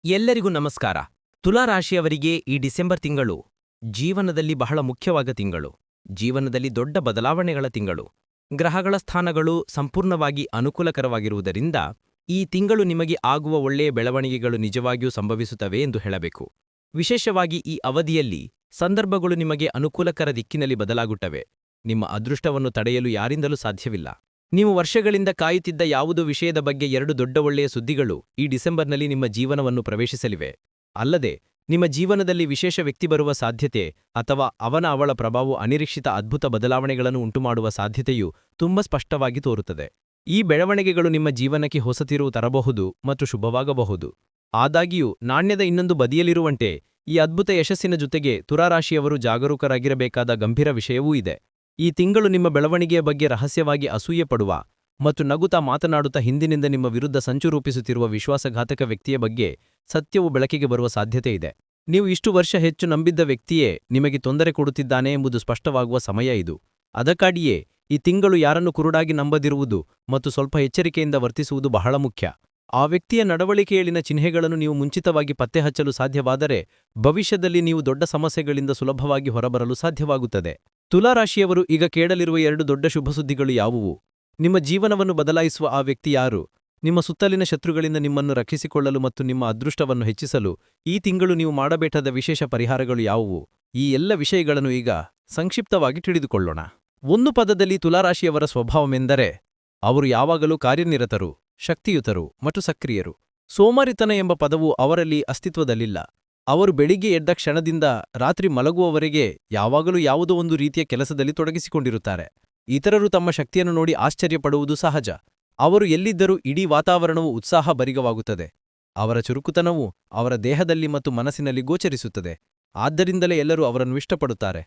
ಎಲ್ಲರಿಗೂ ನಮಸ್ಕಾರ. ತುಲಾರಾಶಿಯವರಿಗೆ ಈ ಡಿಸೆಂಬರ್ ತಿಂಗಳು ಜೀವನದಲ್ಲಿ ಬಹಳ ಮುಖ್ಯವಾದ ತಿಂಗಳು. ಜೀವನದಲ್ಲಿ ದೊಡ್ಡ ಬದಲಾವಣೆಗಳ ತಿಂಗಳು. ಗ್ರಹಗಳ ಸ್ಥಾನಗಳು ಸಂಪೂರ್ಣವಾಗಿ ಅನುಕೂಲಕರವಾಗಿರುವುದರಿಂದ ಈ ತಿಂಗಳು ನಿಮಗೆ ಆಗುವ ಒಳ್ಳೆಯ ಬೆಳವಣಿಗೆಗಳು ನಿಜವಾಗಿಯೂ ಸಂಭವಿಸುತ್ತವೆ ಎಂದು ಹೇಳಬೇಕು. ವಿಶೇಷವಾಗಿ ಈ ಅವಧಿಯಲ್ಲಿ ಸಂದರ್ಭಗಳು ನಿಮಗೆ ಅನುಕೂಲಕರ ದಿಕ್ಕಿನಲ್ಲಿ ಬದಲಾಗುತ್ತವೆ. ನಿಮ್ಮ ಅದೃಷ್ಟವನ್ನು ತಡೆಯಲು ಯಾರಿಂದಲೂ ಸಾಧ್ಯವಿಲ್ಲ. ನೀವು ವರ್ಷಗಳಿಂದ ಕಾಯುತ್ತಿದ್ದ ಯಾವುದೋ ವಿಷಯದ ಬಗ್ಗೆ 2 ದೊಡ್ಡ ಒಳ್ಳೆಯ ಸುದ್ದಿಗಳು ಈ ಡಿಸೆಂಬರ್ನಲ್ಲಿ ನಿಮ್ಮ ಜೀವನವನ್ನು ಪ್ರವೇಶಿಸಲಿವೆ. ಅಲ್ಲದೆ ನಿಮ್ಮ ಜೀವನದಲ್ಲಿ ವಿಶೇಷ ವ್ಯಕ್ತಿ ಬರುವ ಸಾಧ್ಯತೆ ಅಥವಾ ಅವಳ ಪ್ರಭಾವವು ಅನಿರೀಕ್ಷಿತ ಅದ್ಭುತ ಬದಲಾವಣೆಗಳನ್ನು ಉಂಟುಮಾಡುವ ಸಾಧ್ಯತೆಯು ತುಂಬಾ ಸ್ಪಷ್ಟವಾಗಿ ತೋರುತ್ತದೆ. ಈ ಬೆಳವಣಿಗೆಗಳು ನಿಮ್ಮ ಜೀವನಕ್ಕೆ ಹೊಸ ತಿರುವು ತರಬಹುದು ಮತ್ತು ಶುಭವಾಗಬಹುದು. ಆದಾಗ್ಯೂ ನಾಣ್ಯದ ಇನ್ನೊಂದು ಬದಿಯಲ್ಲಿರುವಂತೆ ಈ ಅದ್ಭುತ ಯಶಸ್ಸಿನ ಜೊತೆಗೆ ತುಲಾರಾಶಿಯವರು ಜಾಗರೂಕರಾಗಿರಬೇಕಾದ ಗಂಭೀರ ವಿಷಯವೂ ಇದೆ. ಈ ತಿಂಗಳು ನಿಮ್ಮ ಬೆಳವಣಿಗೆಯ ಬಗ್ಗೆ ರಹಸ್ಯವಾಗಿ ಅಸೂಯೆ ಪಡುವ ಮತ್ತು ನಗುತ್ತಾ ಮಾತನಾಡುತ್ತಾ ಹಿಂದಿನಿಂದ ನಿಮ್ಮ ವಿರುದ್ಧ ಸಂಚು ರೂಪಿಸುತ್ತಿರುವ ವಿಶ್ವಾಸಘಾತಕ ವ್ಯಕ್ತಿಯ ಬಗ್ಗೆ ಸತ್ಯವು ಬೆಳಕಿಗೆ ಬರುವ ಸಾಧ್ಯತೆಯಿದೆ. ನೀವು ಇಷ್ಟು ವರ್ಷ ಹೆಚ್ಚು ನಂಬಿದ್ದ ವ್ಯಕ್ತಿಯೇ ನಿಮಗೆ ತೊಂದರೆ ಕೊಡುತ್ತಿದ್ದಾನೆ ಎಂಬುದು ಸ್ಪಷ್ಟವಾಗುವ ಸಮಯ ಇದು. ಅದಕ್ಕಾಗಿಯೇ ಈ ತಿಂಗಳು ಯಾರನ್ನು ಕುರುಡಾಗಿ ನಂಬದಿರುವುದು ಮತ್ತು ಸ್ವಲ್ಪ ಎಚ್ಚರಿಕೆಯಿಂದ ವರ್ತಿಸುವುದು ಬಹಳ ಮುಖ್ಯ. ಆ ವ್ಯಕ್ತಿಯ ನಡವಳಿಕೆಯಲ್ಲಿನ ಚಿಹ್ನೆಗಳನ್ನು ನೀವು ಮುಂಚಿತವಾಗಿ ಪತ್ತೆಹಚ್ಚಲು ಸಾಧ್ಯವಾದರೆ ಭವಿಷ್ಯದಲ್ಲಿ ನೀವು ದೊಡ್ಡ ಸಮಸ್ಯೆಗಳಿಂದ ಸುಲಭವಾಗಿ ಹೊರಬರಲು ಸಾಧ್ಯವಾಗುತ್ತದೆ. ತುಲಾರಾಶಿಯವರು ಈಗ ಕೇಳಲಿರುವ 2 ದೊಡ್ಡ ಶುಭಸುದ್ದಿಗಳು ಯಾವುವು? ನಿಮ್ಮ ಜೀವನವನ್ನು ಬದಲಾಯಿಸುವ ಆ ವ್ಯಕ್ತಿ ಯಾರು? ನಿಮ್ಮ ಸುತ್ತಲಿನ ಶತ್ರುಗಳಿಂದ ನಿಮ್ಮನ್ನು ರಕ್ಷಿಸಿಕೊಳ್ಳಲು ಮತ್ತು ನಿಮ್ಮ ಅದೃಷ್ಟವನ್ನು ಹೆಚ್ಚಿಸಲು ಈ ತಿಂಗಳು ನೀವು ಮಾಡಬೇಕಾದ ವಿಶೇಷ ಪರಿಹಾರಗಳು ಯಾವುವು? ಈ ಎಲ್ಲ ವಿಷಯಗಳನ್ನು ಈಗ ಸಂಕ್ಷಿಪ್ತವಾಗಿ ತಿಳಿದುಕೊಳ್ಳೋಣ. ಒಂದು ಪದದಲ್ಲಿ ತುಲಾರಾಶಿಯವರ ಸ್ವಭಾವವೆಂದರೆ ಅವರು ಯಾವಾಗಲೂ ಕಾರ್ಯನಿರತರು, ಶಕ್ತಿಯುತರು ಮತ್ತು ಸಕ್ರಿಯರು. ಸೋಮಾರಿತನ ಎಂಬ ಪದವು ಅವರಲ್ಲಿ ಅಸ್ತಿತ್ವದಲ್ಲಿಲ್ಲ. ಅವರು ಬೆಳಿಗ್ಗೆ ಎದ್ದ ಕ್ಷಣದಿಂದ ರಾತ್ರಿ ಮಲಗುವವರೆಗೆ ಯಾವಾಗಲೂ ಯಾವುದೋ ಒಂದು ರೀತಿಯ ಕೆಲಸದಲ್ಲಿ ತೊಡಗಿಸಿಕೊಂಡಿರುತ್ತಾರೆ. ಇತರರು ತಮ್ಮ ಶಕ್ತಿಯನ್ನು ನೋಡಿ ಆಶ್ಚರ್ಯಪಡುವುದು ಸಹಜ. ಅವರು ಎಲ್ಲಿದ್ದರೂ ಇಡೀ ವಾತಾವರಣವು ಉತ್ಸಾಹಭರಿತವಾಗುತ್ತದೆ. ಅವರ ಚುರುಕುತನವು ಅವರ ದೇಹದಲ್ಲಿ ಮತ್ತು ಮನಸ್ಸಿನಲ್ಲಿ ಗೋಚರಿಸುತ್ತದೆ. ಆದ್ದರಿಂದಲೇ ಎಲ್ಲರೂ ಅವರನ್ನು ಇಷ್ಟಪಡುತ್ತಾರೆ.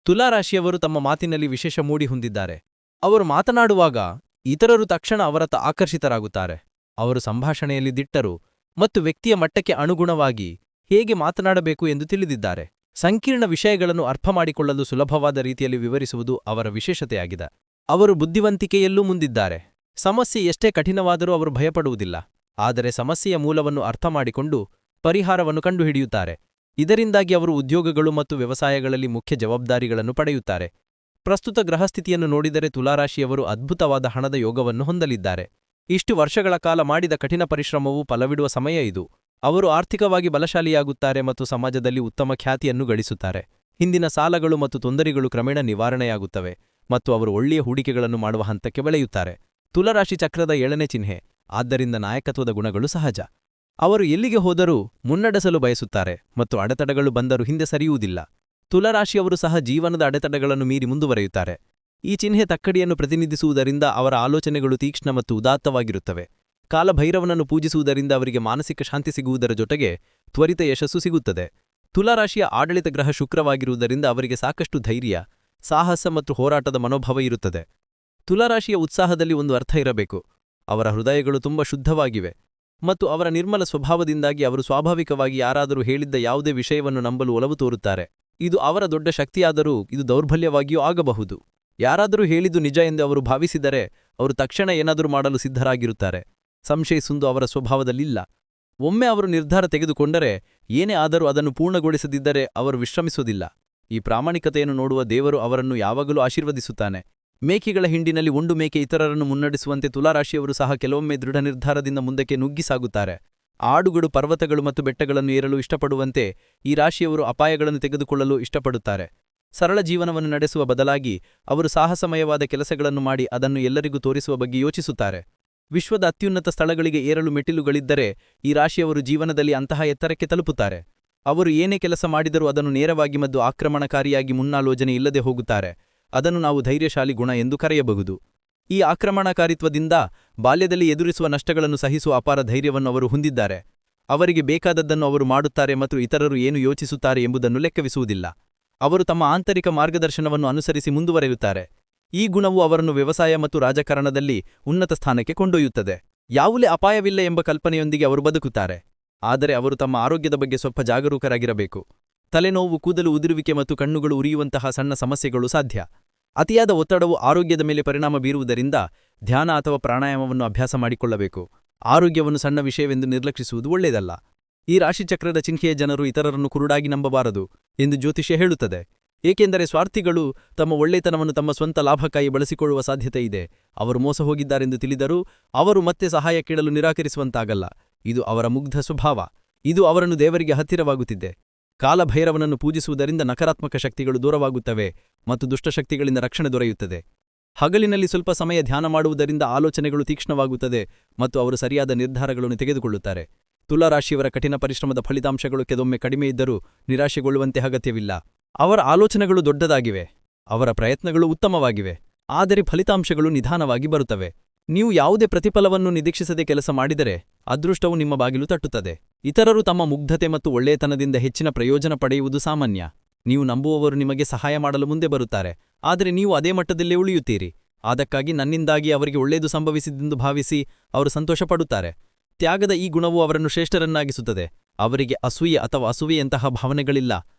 ತುಲಾರಾಶಿಯವರು ತಮ್ಮ ಮಾತಿನಲ್ಲಿ ವಿಶೇಷ ಮೂಡಿ ಹೊಂದಿದ್ದಾರೆ. ಅವರು ಮಾತನಾಡುವಾಗ ಇತರರು ತಕ್ಷಣ ಅವರತ್ತ ಆಕರ್ಷಿತರಾಗುತ್ತಾರೆ. ಅವರು ಸಂಭಾಷಣೆಯಲ್ಲಿ ದಿಟ್ಟರು ಮತ್ತು ವ್ಯಕ್ತಿಯ ಮಟ್ಟಕ್ಕೆ ಅನುಗುಣವಾಗಿ ಹೇಗೆ ಮಾತನಾಡಬೇಕು ಎಂದು ತಿಳಿದಿದ್ದಾರೆ. ಸಂಕೀರ್ಣ ವಿಷಯಗಳನ್ನು ಅರ್ಥಮಾಡಿಕೊಳ್ಳಲು ಸುಲಭವಾದ ರೀತಿಯಲ್ಲಿ ವಿವರಿಸುವುದು ಅವರ ವಿಶೇಷತೆಯಾಗಿದೆ. ಅವರು ಬುದ್ಧಿವಂತಿಕೆಯಲ್ಲೂ ಮುಂದಿದ್ದಾರೆ. ಸಮಸ್ಯೆ ಎಷ್ಟೇ ಕಠಿಣವಾದರೂ ಅವರು ಭಯಪಡುವುದಿಲ್ಲ. ಆದರೆ ಸಮಸ್ಯೆಯ ಮೂಲವನ್ನು ಅರ್ಥಮಾಡಿಕೊಂಡು ಪರಿಹಾರವನ್ನು ಕಂಡುಹಿಡಿಯುತ್ತಾರೆ. ಇದರಿಂದಾಗಿ ಅವರು ಉದ್ಯೋಗಗಳು ಮತ್ತು ವ್ಯವಸಾಯಗಳಲ್ಲಿ ಮುಖ್ಯ ಜವಾಬ್ದಾರಿಗಳನ್ನು ಪಡೆಯುತ್ತಾರೆ. ಪ್ರಸ್ತುತ ಗ್ರಹಸ್ಥಿತಿಯನ್ನು ನೋಡಿದರೆ ತುಲಾರಾಶಿಯವರು ಅದ್ಭುತವಾದ ಹಣದ ಯೋಗವನ್ನು ಹೊಂದಲಿದ್ದಾರೆ. ಇಷ್ಟು ವರ್ಷಗಳ ಕಾಲ ಮಾಡಿದ ಕಠಿಣ ಪರಿಶ್ರಮವು ಫಲವಿಡುವ ಸಮಯ ಇದು. ಅವರು ಆರ್ಥಿಕವಾಗಿ ಬಲಶಾಲಿಯಾಗುತ್ತಾರೆ ಮತ್ತು ಸಮಾಜದಲ್ಲಿ ಉತ್ತಮ ಖ್ಯಾತಿಯನ್ನು ಗಳಿಸುತ್ತಾರೆ. ಹಿಂದಿನ ಸಾಲಗಳು ಮತ್ತು ತೊಂದರೆಗಳು ಕ್ರಮೇಣ ನಿವಾರಣೆಯಾಗುತ್ತವೆ ಮತ್ತು ಅವರು ಒಳ್ಳೆಯ ಹೂಡಿಕೆಗಳನ್ನು ಮಾಡುವ ಹಂತಕ್ಕೆ ಬೆಳೆಯುತ್ತಾರೆ. ತುಲಾರಾಶಿ ಚಕ್ರದ 7ನೇ ಚಿಹ್ನೆ, ಆದ್ದರಿಂದ ನಾಯಕತ್ವದ ಗುಣಗಳು ಸಹಜ. ಅವರು ಎಲ್ಲಿಗೆ ಹೋದರೂ ಮುನ್ನಡೆಸಲು ಬಯಸುತ್ತಾರೆ ಮತ್ತು ಅಡೆತಡೆಗಳು ಬಂದರೂ ಹಿಂದೆ ಸರಿಯುವುದಿಲ್ಲ. ತುಲಾರಾಶಿಯವರು ಸಹ ಜೀವನದ ಅಡೆತಡೆಗಳನ್ನು ಮೀರಿ ಮುಂದುವರೆಯುತ್ತಾರೆ. ಈ ಚಿಹ್ನೆ ತಕ್ಕಡಿಯನ್ನು ಪ್ರತಿನಿಧಿಸುವುದರಿಂದ ಅವರ ಆಲೋಚನೆಗಳು ತೀಕ್ಷ್ಣ ಮತ್ತು ಉದಾತ್ತವಾಗಿರುತ್ತವೆ. ಕಾಲಭೈರವನನ್ನು ಪೂಜಿಸುವುದರಿಂದ ಅವರಿಗೆ ಮಾನಸಿಕ ಶಾಂತಿ ಸಿಗುವುದರ ಜೊತೆಗೆ ತ್ವರಿತ ಯಶಸ್ಸು ಸಿಗುತ್ತದೆ. ತುಲಾರಾಶಿಯ ಆಡಳಿತ ಗ್ರಹ ಶುಕ್ರವಾಗಿರುವುದರಿಂದ ಅವರಿಗೆ ಸಾಕಷ್ಟು ಧೈರ್ಯ, ಸಾಹಸ ಮತ್ತು ಹೋರಾಟದ ಮನೋಭಾವ ಇರುತ್ತದೆ. ತುಲಾರಾಶಿಯ ಉತ್ಸಾಹದಲ್ಲಿ ಒಂದು ಅರ್ಥ ಇರಬೇಕು. ಅವರ ಹೃದಯಗಳು ತುಂಬ ಶುದ್ಧವಾಗಿವೆ ಮತ್ತು ಅವರ ನಿರ್ಮಲ ಸ್ವಭಾವದಿಂದಾಗಿ ಅವರು ಸ್ವಾಭಾವಿಕವಾಗಿ ಯಾರಾದರೂ ಹೇಳಿದ್ದ ಯಾವುದೇ ವಿಷಯವನ್ನು ನಂಬಲು ಒಲವು ತೋರುತ್ತಾರೆ. ಇದು ಅವರ ದೊಡ್ಡ ಶಕ್ತಿಯಾದರೂ ಇದು ದೌರ್ಬಲ್ಯವಾಗಿಯೂ ಆಗಬಹುದು. ಯಾರಾದರೂ ಹೇಳಿದ್ದು ನಿಜ ಎಂದು ಅವರು ಭಾವಿಸಿದರೆ ಅವರು ತಕ್ಷಣ ಏನಾದರೂ ಮಾಡಲು ಸಿದ್ಧರಾಗಿರುತ್ತಾರೆ. ಸಂಶಯಿಸುವುದು ಅವರ ಸ್ವಭಾವದಲ್ಲಿಲ್ಲ. ಒಮ್ಮೆ ಅವರು ನಿರ್ಧಾರ ತೆಗೆದುಕೊಂಡರೆ ಏನೇ ಆದರೂ ಅದನ್ನು ಪೂರ್ಣಗೊಳಿಸದಿದ್ದರೆ ಅವರು ವಿಶ್ರಮಿಸುವುದಿಲ್ಲ. ಈ ಪ್ರಾಮಾಣಿಕತೆಯನ್ನು ನೋಡುವ ದೇವರು ಅವರನ್ನು ಯಾವಾಗಲೂ ಆಶೀರ್ವದಿಸುತ್ತಾನೆ. ಮೇಕೆಗಳ ಹಿಂಡಿನಲ್ಲಿ ಒಂದು ಮೇಕೆ ಇತರರನ್ನು ಮುನ್ನಡೆಸುವಂತೆ ತುಲಾರಾಶಿಯವರು ಸಹ ಕೆಲವೊಮ್ಮೆ ದೃಢ ನಿರ್ಧಾರದಿಂದ ಮುಂದಕ್ಕೆ ನುಗ್ಗಿಸಾಗುತ್ತಾರೆ. ಆಡುಗಳು ಪರ್ವತಗಳು ಮತ್ತು ಬೆಟ್ಟಗಳನ್ನು ಏರಲು ಇಷ್ಟಪಡುವಂತೆ ಈ ರಾಶಿಯವರು ಅಪಾಯಗಳನ್ನು ತೆಗೆದುಕೊಳ್ಳಲು ಇಷ್ಟಪಡುತ್ತಾರೆ. ಸರಳ ಜೀವನವನ್ನು ನಡೆಸುವ ಬದಲಾಗಿ ಅವರು ಸಾಹಸಮಯವಾದ ಕೆಲಸಗಳನ್ನು ಮಾಡಿ ಅದನ್ನು ಎಲ್ಲರಿಗೂ ತೋರಿಸುವ ಬಗ್ಗೆ ಯೋಚಿಸುತ್ತಾರೆ. ವಿಶ್ವದ ಅತ್ಯುನ್ನತ ಸ್ಥಳಗಳಿಗೆ ಏರಲು ಮೆಟ್ಟಿಲುಗಳಿದ್ದರೆ ಈ ರಾಶಿಯವರು ಜೀವನದಲ್ಲಿ ಅಂತಹ ಎತ್ತರಕ್ಕೆ ತಲುಪುತ್ತಾರೆ. ಅವರು ಏನೇ ಕೆಲಸ ಮಾಡಿದರೂ ಅದನ್ನು ನೇರವಾಗಿ ಮತ್ತು ಆಕ್ರಮಣಕಾರಿಯಾಗಿ ಮುನ್ನಾಲೋಚನೆ ಇಲ್ಲದೆ ಹೋಗುತ್ತಾರೆ. ಅದನ್ನು ನಾವು ಧೈರ್ಯಶಾಲಿ ಗುಣ ಎಂದು ಕರೆಯಬಹುದು. ಈ ಆಕ್ರಮಣಕಾರಿತ್ವದಿಂದ ಬಾಲ್ಯದಲ್ಲಿ ಎದುರಿಸುವ ನಷ್ಟಗಳನ್ನು ಸಹಿಸುವ ಅಪಾರ ಧೈರ್ಯವನ್ನು ಅವರು ಹೊಂದಿದ್ದಾರೆ. ಅವರಿಗೆ ಬೇಕಾದದ್ದನ್ನು ಅವರು ಮಾಡುತ್ತಾರೆ ಮತ್ತು ಇತರರು ಏನು ಯೋಚಿಸುತ್ತಾರೆ ಎಂಬುದನ್ನು ಲೆಕ್ಕವಿಸುವುದಿಲ್ಲ. ಅವರು ತಮ್ಮ ಆಂತರಿಕ ಮಾರ್ಗದರ್ಶನವನ್ನು ಅನುಸರಿಸಿ ಮುಂದುವರೆಯುತ್ತಾರೆ. ಈ ಗುಣವು ಅವರನ್ನು ವ್ಯವಸಾಯ ಮತ್ತು ರಾಜಕಾರಣದಲ್ಲಿ ಉನ್ನತ ಸ್ಥಾನಕ್ಕೆ ಕೊಂಡೊಯ್ಯುತ್ತದೆ. ಯಾವುದೇ ಅಪಾಯವಿಲ್ಲ ಎಂಬ ಕಲ್ಪನೆಯೊಂದಿಗೆ ಅವರು ಬದುಕುತ್ತಾರೆ. ಆದರೆ ಅವರು ತಮ್ಮ ಆರೋಗ್ಯದ ಬಗ್ಗೆ ಸ್ವಲ್ಪ ಜಾಗರೂಕರಾಗಿರಬೇಕು. ತಲೆನೋವು, ಕೂದಲು ಉದುರುವಿಕೆ ಮತ್ತು ಕಣ್ಣುಗಳು ಉರಿಯುವಂತಹ ಸಣ್ಣ ಸಮಸ್ಯೆಗಳು ಸಾಧ್ಯ. ಅತಿಯಾದ ಒತ್ತಡವು ಆರೋಗ್ಯದ ಮೇಲೆ ಪರಿಣಾಮ ಬೀರುವುದರಿಂದ ಧ್ಯಾನ ಅಥವಾ ಪ್ರಾಣಾಯಾಮವನ್ನು ಅಭ್ಯಾಸ ಮಾಡಿಕೊಳ್ಳಬೇಕು. ಆರೋಗ್ಯವನ್ನು ಸಣ್ಣ ವಿಷಯವೆಂದು ನಿರ್ಲಕ್ಷಿಸುವುದು ಒಳ್ಳೆಯದಲ್ಲ. ಈ ರಾಶಿಚಕ್ರದ ಚಿಹ್ನೆಯ ಜನರು ಇತರರನ್ನು ಕುರುಡಾಗಿ ನಂಬಬಾರದು ಎಂದು ಜ್ಯೋತಿಷ್ಯ ಹೇಳುತ್ತದೆ. ಏಕೆಂದರೆ ಸ್ವಾರ್ಥಿಗಳು ತಮ್ಮ ಒಳ್ಳೆತನವನ್ನು ತಮ್ಮ ಸ್ವಂತ ಲಾಭಕ್ಕಾಗಿ ಬಳಸಿಕೊಳ್ಳುವ ಸಾಧ್ಯತೆ ಇದೆ. ಅವರು ಮೋಸ ಹೋಗಿದ್ದಾರೆಂದು ತಿಳಿದರೂ ಅವರು ಮತ್ತೆ ಸಹಾಯ ಕೇಳಲು ನಿರಾಕರಿಸುವಂತಾಗಲ್ಲ. ಇದು ಅವರ ಮುಗ್ಧ ಸ್ವಭಾವ. ಇದು ಅವರನ್ನು ದೇವರಿಗೆ ಹತ್ತಿರವಾಗುತ್ತಿದೆ. ಕಾಲಭೈರವನನ್ನು ಪೂಜಿಸುವುದರಿಂದ ನಕಾರಾತ್ಮಕ ಶಕ್ತಿಗಳು ದೂರವಾಗುತ್ತವೆ ಮತ್ತು ದುಷ್ಟಶಕ್ತಿಗಳಿಂದ ರಕ್ಷಣೆ ದೊರೆಯುತ್ತದೆ. ಹಗಲಿನಲ್ಲಿ ಸ್ವಲ್ಪ ಸಮಯ ಧ್ಯಾನ ಮಾಡುವುದರಿಂದ ಆಲೋಚನೆಗಳು ತೀಕ್ಷ್ಣವಾಗುತ್ತದೆ ಮತ್ತು ಅವರು ಸರಿಯಾದ ನಿರ್ಧಾರಗಳನ್ನು ತೆಗೆದುಕೊಳ್ಳುತ್ತಾರೆ. ತುಲಾರಾಶಿಯವರ ಕಠಿಣ ಪರಿಶ್ರಮದ ಫಲಿತಾಂಶಗಳು ಕೆಲವೊಮ್ಮೆ ಕಡಿಮೆ ಇದ್ದರೂ ನಿರಾಶೆಗೊಳ್ಳುವಂತೆ ಅಗತ್ಯವಿಲ್ಲ. ಅವರ ಆಲೋಚನೆಗಳು ದೊಡ್ಡದಾಗಿವೆ, ಅವರ ಪ್ರಯತ್ನಗಳು ಉತ್ತಮವಾಗಿವೆ, ಆದರೆ ಫಲಿತಾಂಶಗಳು ನಿಧಾನವಾಗಿ ಬರುತ್ತವೆ. ನೀವು ಯಾವುದೇ ಪ್ರತಿಫಲವನ್ನು ನಿರೀಕ್ಷಿಸದೆ ಕೆಲಸ ಮಾಡಿದರೆ ಅದೃಷ್ಟವು ನಿಮ್ಮ ಬಾಗಿಲು ತಟ್ಟುತ್ತದೆ. ಇತರರು ತಮ್ಮ ಮುಗ್ಧತೆ ಮತ್ತು ಒಳ್ಳೆಯತನದಿಂದ ಹೆಚ್ಚಿನ ಪ್ರಯೋಜನ ಪಡೆಯುವುದು ಸಾಮಾನ್ಯ. ನೀವು ನಂಬುವವರು ನಿಮಗೆ ಸಹಾಯ ಮಾಡಲು ಮುಂದೆ ಬರುತ್ತಾರೆ, ಆದರೆ ನೀವು ಅದೇ ಮಟ್ಟದಲ್ಲೇ ಉಳಿಯುತ್ತೀರಿ. ಅದಕ್ಕಾಗಿ ನನ್ನಿಂದಾಗಿ ಅವರಿಗೆ ಒಳ್ಳೆಯದು ಸಂಭವಿಸಿದ್ದೆಂದು ಭಾವಿಸಿ ಅವರು ಸಂತೋಷಪಡುತ್ತಾರೆ. ತ್ಯಾಗದ ಈ ಗುಣವು ಅವರನ್ನು ಶ್ರೇಷ್ಠರನ್ನಾಗಿಸುತ್ತದೆ. ಅವರಿಗೆ ಅಸೂಯೆ ಅಥವಾ ಅಸೂಯೆಯಂತಹ ಭಾವನೆಗಳಿಲ್ಲ.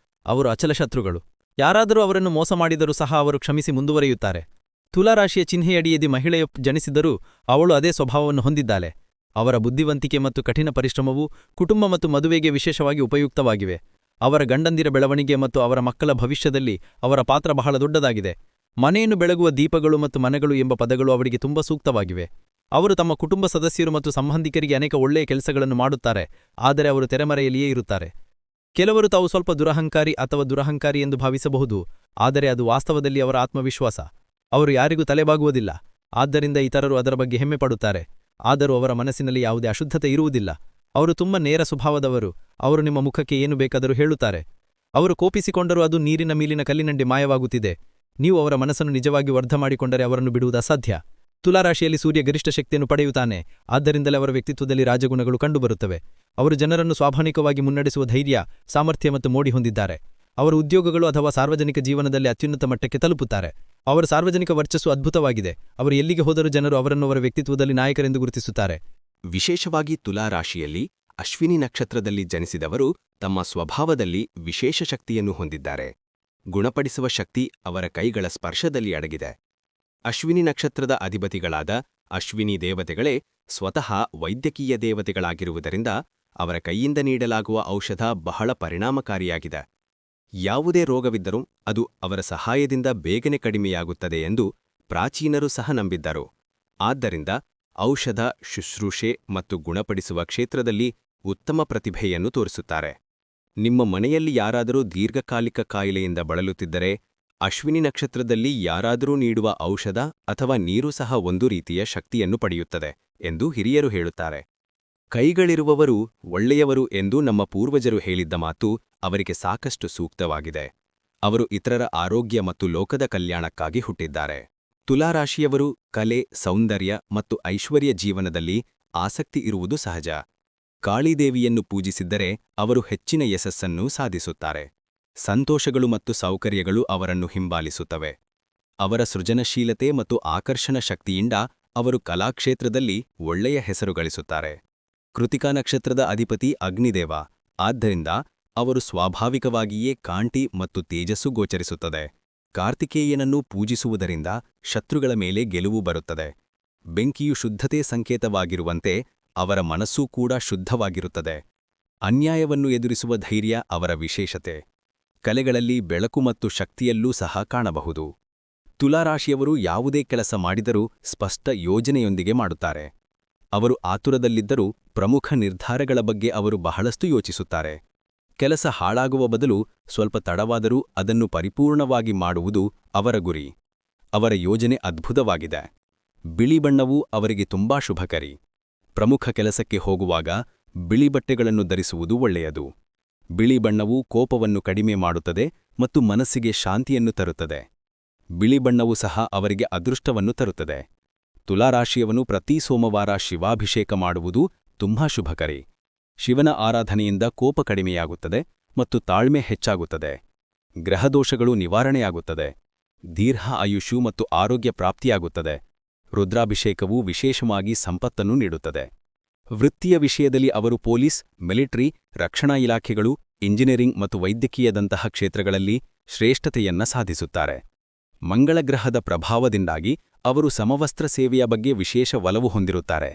ಅವರು ಅಚಲ ಶತ್ರುಗಳು. ಯಾರಾದರೂ ಅವರನ್ನು ಮೋಸ ಮಾಡಿದರೂ ಸಹ ಅವರು ಕ್ಷಮಿಸಿ ಮುಂದುವರಿಯುತ್ತಾರೆ. ತುಲಾರಾಶಿಯ ಚಿಹ್ನೆಯಡಿಯದಿ ಮಹಿಳೆಯು ಜನಿಸಿದರೂ ಅವಳು ಅದೇ ಸ್ವಭಾವವನ್ನು ಹೊಂದಿದ್ದಾಳೆ. ಅವರ ಬುದ್ಧಿವಂತಿಕೆ ಮತ್ತು ಕಠಿಣ ಪರಿಶ್ರಮವು ಕುಟುಂಬ ಮತ್ತು ಮದುವೆಗೆ ವಿಶೇಷವಾಗಿ ಉಪಯುಕ್ತವಾಗಿವೆ. ಅವರ ಗಂಡಂದಿರ ಬೆಳವಣಿಗೆ ಮತ್ತು ಅವರ ಮಕ್ಕಳ ಭವಿಷ್ಯದಲ್ಲಿ ಅವರ ಪಾತ್ರ ಬಹಳ ದೊಡ್ಡದಾಗಿದೆ. ಮನೆಯನ್ನು ಬೆಳಗುವ ದೀಪಗಳು ಮತ್ತು ಮನೆಗಳು ಎಂಬ ಪದಗಳು ಅವರಿಗೆ ತುಂಬಾ ಸೂಕ್ತವಾಗಿವೆ. ಅವರು ತಮ್ಮ ಕುಟುಂಬ ಸದಸ್ಯರು ಮತ್ತು ಸಂಬಂಧಿಕರಿಗೆ ಅನೇಕ ಒಳ್ಳೆಯ ಕೆಲಸಗಳನ್ನು ಮಾಡುತ್ತಾರೆ, ಆದರೆ ಅವರು ತೆರೆಮರೆಯಲ್ಲಿಯೇ ಇರುತ್ತಾರೆ. ಕೆಲವರು ತಾವು ಸ್ವಲ್ಪ ದುರಹಂಕಾರಿ ಎಂದು ಭಾವಿಸಬಹುದು, ಆದರೆ ಅದು ವಾಸ್ತವದಲ್ಲಿ ಅವರ ಆತ್ಮವಿಶ್ವಾಸ. ಅವರು ಯಾರಿಗೂ ತಲೆಬಾಗುವುದಿಲ್ಲ, ಆದ್ದರಿಂದ ಇತರರು ಅದರ ಬಗ್ಗೆ ಹೆಮ್ಮೆ ಪಡುತ್ತಾರೆ. ಆದರೂ ಅವರ ಮನಸ್ಸಿನಲ್ಲಿ ಯಾವುದೇ ಅಶುದ್ಧತೆ ಇರುವುದಿಲ್ಲ. ಅವರು ತುಂಬ ನೇರ ಸ್ವಭಾವದವರು. ಅವರು ನಿಮ್ಮ ಮುಖಕ್ಕೆ ಏನು ಬೇಕಾದರೂ ಹೇಳುತ್ತಾರೆ. ಅವರು ಕೋಪಿಸಿಕೊಂಡರೂ ಅದು ನೀರಿನ ಮೇಲಿನ ಕಲ್ಲಿನಂತೆ ಮಾಯವಾಗುತ್ತಿದೆ. ನೀವು ಅವರ ಮನಸ್ಸನ್ನು ನಿಜವಾಗಿ ಅರ್ಥ ಮಾಡಿಕೊಂಡರೆ ಅವರನ್ನು ಬಿಡುವುದು ಅಸಾಧ್ಯ. ತುಲಾರಾಶಿಯಲ್ಲಿ ಸೂರ್ಯ ಗರಿಷ್ಠ ಶಕ್ತಿಯನ್ನು ಪಡೆಯುತ್ತಾನೆ, ಆದ್ದರಿಂದಲೇ ಅವರ ವ್ಯಕ್ತಿತ್ವದಲ್ಲಿ ರಾಜಗುಣಗಳು ಕಂಡುಬರುತ್ತವೆ. ಅವರು ಜನರನ್ನು ಸ್ವಾಭಾವಿಕವಾಗಿ ಮುನ್ನಡೆಸುವ ಧೈರ್ಯ, ಸಾಮರ್ಥ್ಯ ಮತ್ತು ಮೋಡಿ ಹೊಂದಿದ್ದಾರೆ. ಅವರು ಉದ್ಯೋಗಗಳು ಅಥವಾ ಸಾರ್ವಜನಿಕ ಜೀವನದಲ್ಲಿ ಅತ್ಯುನ್ನತ ಮಟ್ಟಕ್ಕೆ ತಲುಪುತ್ತಾರೆ. ಅವರ ಸಾರ್ವಜನಿಕ ವರ್ಚಸ್ಸು ಅದ್ಭುತವಾಗಿದೆ. ಅವರು ಎಲ್ಲಿಗೆ ಹೋದರೂ ಜನರು ಅವರನ್ನು ಅವರ ವ್ಯಕ್ತಿತ್ವದಲ್ಲಿ ನಾಯಕರೆಂದು ಗುರುತಿಸುತ್ತಾರೆ. ವಿಶೇಷವಾಗಿ ತುಲಾರಾಶಿಯಲ್ಲಿ ಅಶ್ವಿನಿ ನಕ್ಷತ್ರದಲ್ಲಿ ಜನಿಸಿದವರು ತಮ್ಮ ಸ್ವಭಾವದಲ್ಲಿ ವಿಶೇಷ ಶಕ್ತಿಯನ್ನು ಹೊಂದಿದ್ದಾರೆ. ಗುಣಪಡಿಸುವ ಶಕ್ತಿ ಅವರ ಕೈಗಳ ಸ್ಪರ್ಶದಲ್ಲಿ ಅಡಗಿದೆ. ಅಶ್ವಿನಿ ನಕ್ಷತ್ರದ ಅಧಿಪತಿಗಳಾದ ಅಶ್ವಿನಿ ದೇವತೆಗಳೇ ಸ್ವತಃ ವೈದ್ಯಕೀಯ ದೇವತೆಗಳಾಗಿರುವುದರಿಂದ ಅವರ ಕೈಯಿಂದ ನೀಡಲಾಗುವ ಔಷಧ ಬಹಳ ಪರಿಣಾಮಕಾರಿಯಾಗಿದೆ. ಯಾವುದೇ ರೋಗವಿದ್ದರೂ ಅದು ಅವರ ಸಹಾಯದಿಂದ ಬೇಗನೆ ಕಡಿಮೆಯಾಗುತ್ತದೆ ಎಂದು ಪ್ರಾಚೀನರು ಸಹ ನಂಬಿದ್ದರು. ಆದ್ದರಿಂದ ಔಷಧ, ಶುಶ್ರೂಷೆ ಮತ್ತು ಗುಣಪಡಿಸುವ ಕ್ಷೇತ್ರದಲ್ಲಿ ಉತ್ತಮ ಪ್ರತಿಭೆಯನ್ನು ತೋರಿಸುತ್ತಾರೆ. ನಿಮ್ಮ ಮನೆಯಲ್ಲಿ ಯಾರಾದರೂ ದೀರ್ಘಕಾಲಿಕ ಕಾಯಿಲೆಯಿಂದ ಬಳಲುತ್ತಿದ್ದರೆ ಅಶ್ವಿನಿ ನಕ್ಷತ್ರದಲ್ಲಿ ಯಾರಾದರೂ ನೀಡುವ ಔಷಧ ಅಥವಾ ನೀರು ಸಹ ಒಂದು ರೀತಿಯ ಶಕ್ತಿಯನ್ನು ಪಡೆಯುತ್ತದೆ ಎಂದು ಹಿರಿಯರು ಹೇಳುತ್ತಾರೆ. ಕೈಗಳಿರುವವರು ಒಳ್ಳೆಯವರು ಎಂದು ನಮ್ಮ ಪೂರ್ವಜರು ಹೇಳಿದ್ದ ಮಾತು ಅವರಿಗೆ ಸಾಕಷ್ಟು ಸೂಕ್ತವಾಗಿದೆ. ಅವರು ಇತರರ ಆರೋಗ್ಯ ಮತ್ತು ಲೋಕದ ಕಲ್ಯಾಣಕ್ಕಾಗಿ ಹುಟ್ಟಿದ್ದಾರೆ. ತುಲಾರಾಶಿಯವರು ಕಲೆ, ಸೌಂದರ್ಯ ಮತ್ತು ಐಶ್ವರ್ಯ ಜೀವನದಲ್ಲಿ ಆಸಕ್ತಿ ಇರುವುದು ಸಹಜ. ಕಾಳಿದೇವಿಯನ್ನು ಪೂಜಿಸಿದ್ದರೆ ಅವರು ಹೆಚ್ಚಿನ ಯಶಸ್ಸನ್ನು ಸಾಧಿಸುತ್ತಾರೆ. ಸಂತೋಷಗಳು ಮತ್ತು ಸೌಕರ್ಯಗಳು ಅವರನ್ನು ಹಿಂಬಾಲಿಸುತ್ತವೆ. ಅವರ ಸೃಜನಶೀಲತೆ ಮತ್ತು ಆಕರ್ಷಣ ಶಕ್ತಿಯಿಂದ ಅವರು ಕಲಾಕ್ಷೇತ್ರದಲ್ಲಿ ಒಳ್ಳೆಯ ಹೆಸರು ಗಳಿಸುತ್ತಾರೆ. ಕೃತಿಕಾ ನಕ್ಷತ್ರದ ಅಧಿಪತಿ ಅಗ್ನಿದೇವ, ಆದ್ದರಿಂದ ಅವರು ಸ್ವಾಭಾವಿಕವಾಗಿಯೇ ಕಾಂತಿ ಮತ್ತು ತೇಜಸ್ಸು ಗೋಚರಿಸುತ್ತದೆ. ಕಾರ್ತಿಕೇಯನನ್ನು ಪೂಜಿಸುವುದರಿಂದ ಶತ್ರುಗಳ ಮೇಲೆ ಗೆಲುವು ಬರುತ್ತದೆ. ಬೆಂಕಿಯು ಶುದ್ಧತೆ ಸಂಕೇತವಾಗಿರುವಂತೆ ಅವರ ಮನಸ್ಸೂ ಕೂಡ ಶುದ್ಧವಾಗಿರುತ್ತದೆ. ಅನ್ಯಾಯವನ್ನು ಎದುರಿಸುವ ಧೈರ್ಯ ಅವರ ವಿಶೇಷತೆ. ಕಲೆಗಳಲ್ಲಿ ಬೆಳಕು ಮತ್ತು ಶಕ್ತಿಯಲ್ಲೂ ಸಹ ಕಾಣಬಹುದು. ತುಲಾರಾಶಿಯವರು ಯಾವುದೇ ಕೆಲಸ ಮಾಡಿದರೂ ಸ್ಪಷ್ಟ ಯೋಜನೆಯೊಂದಿಗೆ ಮಾಡುತ್ತಾರೆ. ಅವರು ಆತುರದಲ್ಲಿದ್ದರೂ ಪ್ರಮುಖ ನಿರ್ಧಾರಗಳ ಬಗ್ಗೆ ಅವರು ಬಹಳಷ್ಟು ಯೋಚಿಸುತ್ತಾರೆ. ಕೆಲಸ ಹಾಳಾಗುವ ಬದಲು ಸ್ವಲ್ಪ ತಡವಾದರೂ ಅದನ್ನು ಪರಿಪೂರ್ಣವಾಗಿ ಮಾಡುವುದು ಅವರ ಗುರಿ. ಅವರ ಯೋಜನೆ ಅದ್ಭುತವಾಗಿದೆ. ಬಿಳಿ ಬಣ್ಣವೂ ಅವರಿಗೆ ತುಂಬಾ ಶುಭಕರಿ. ಪ್ರಮುಖ ಕೆಲಸಕ್ಕೆ ಹೋಗುವಾಗ ಬಿಳಿ ಬಟ್ಟೆಗಳನ್ನು ಧರಿಸುವುದು ಒಳ್ಳೆಯದು. ಬಿಳಿ ಬಣ್ಣವು ಕೋಪವನ್ನು ಕಡಿಮೆ ಮಾಡುತ್ತದೆ ಮತ್ತು ಮನಸ್ಸಿಗೆ ಶಾಂತಿಯನ್ನು ತರುತ್ತದೆ. ಬಿಳಿ ಬಣ್ಣವು ಸಹ ಅವರಿಗೆ ಅದೃಷ್ಟವನ್ನು ತರುತ್ತದೆ. ತುಲಾರಾಶಿಯವನು ಪ್ರತಿ ಸೋಮವಾರ ಶಿವಾಭಿಷೇಕ ಮಾಡುವುದು ತುಂಬಾ ಶುಭಕರಿ. ಶಿವನ ಆರಾಧನೆಯಿಂದ ಕೋಪ ಕಡಿಮೆಯಾಗುತ್ತದೆ ಮತ್ತು ತಾಳ್ಮೆ ಹೆಚ್ಚಾಗುತ್ತದೆ. ಗ್ರಹದೋಷಗಳು ನಿವಾರಣೆಯಾಗುತ್ತದೆ. ದೀರ್ಘ ಆಯುಷು ಮತ್ತು ಆರೋಗ್ಯ ಪ್ರಾಪ್ತಿಯಾಗುತ್ತದೆ. ರುದ್ರಾಭಿಷೇಕವು ವಿಶೇಷವಾಗಿ ಸಂಪತ್ತನ್ನು ನೀಡುತ್ತದೆ. ವೃತ್ತಿಯ ವಿಷಯದಲ್ಲಿ ಅವರು ಪೊಲೀಸ್, ಮಿಲಿಟರಿ, ರಕ್ಷಣಾ ಇಲಾಖೆಗಳು, ಇಂಜಿನಿಯರಿಂಗ್ ಮತ್ತು ವೈದ್ಯಕೀಯದಂತಹ ಕ್ಷೇತ್ರಗಳಲ್ಲಿ ಶ್ರೇಷ್ಠತೆಯನ್ನ ಸಾಧಿಸುತ್ತಾರೆ. ಮಂಗಳಗ್ರಹದ ಪ್ರಭಾವದಿಂದಾಗಿ ಅವರು ಸಮವಸ್ತ್ರ ಸೇವೆಯ ಬಗ್ಗೆ ವಿಶೇಷ ಒಲವು ಹೊಂದಿರುತ್ತಾರೆ.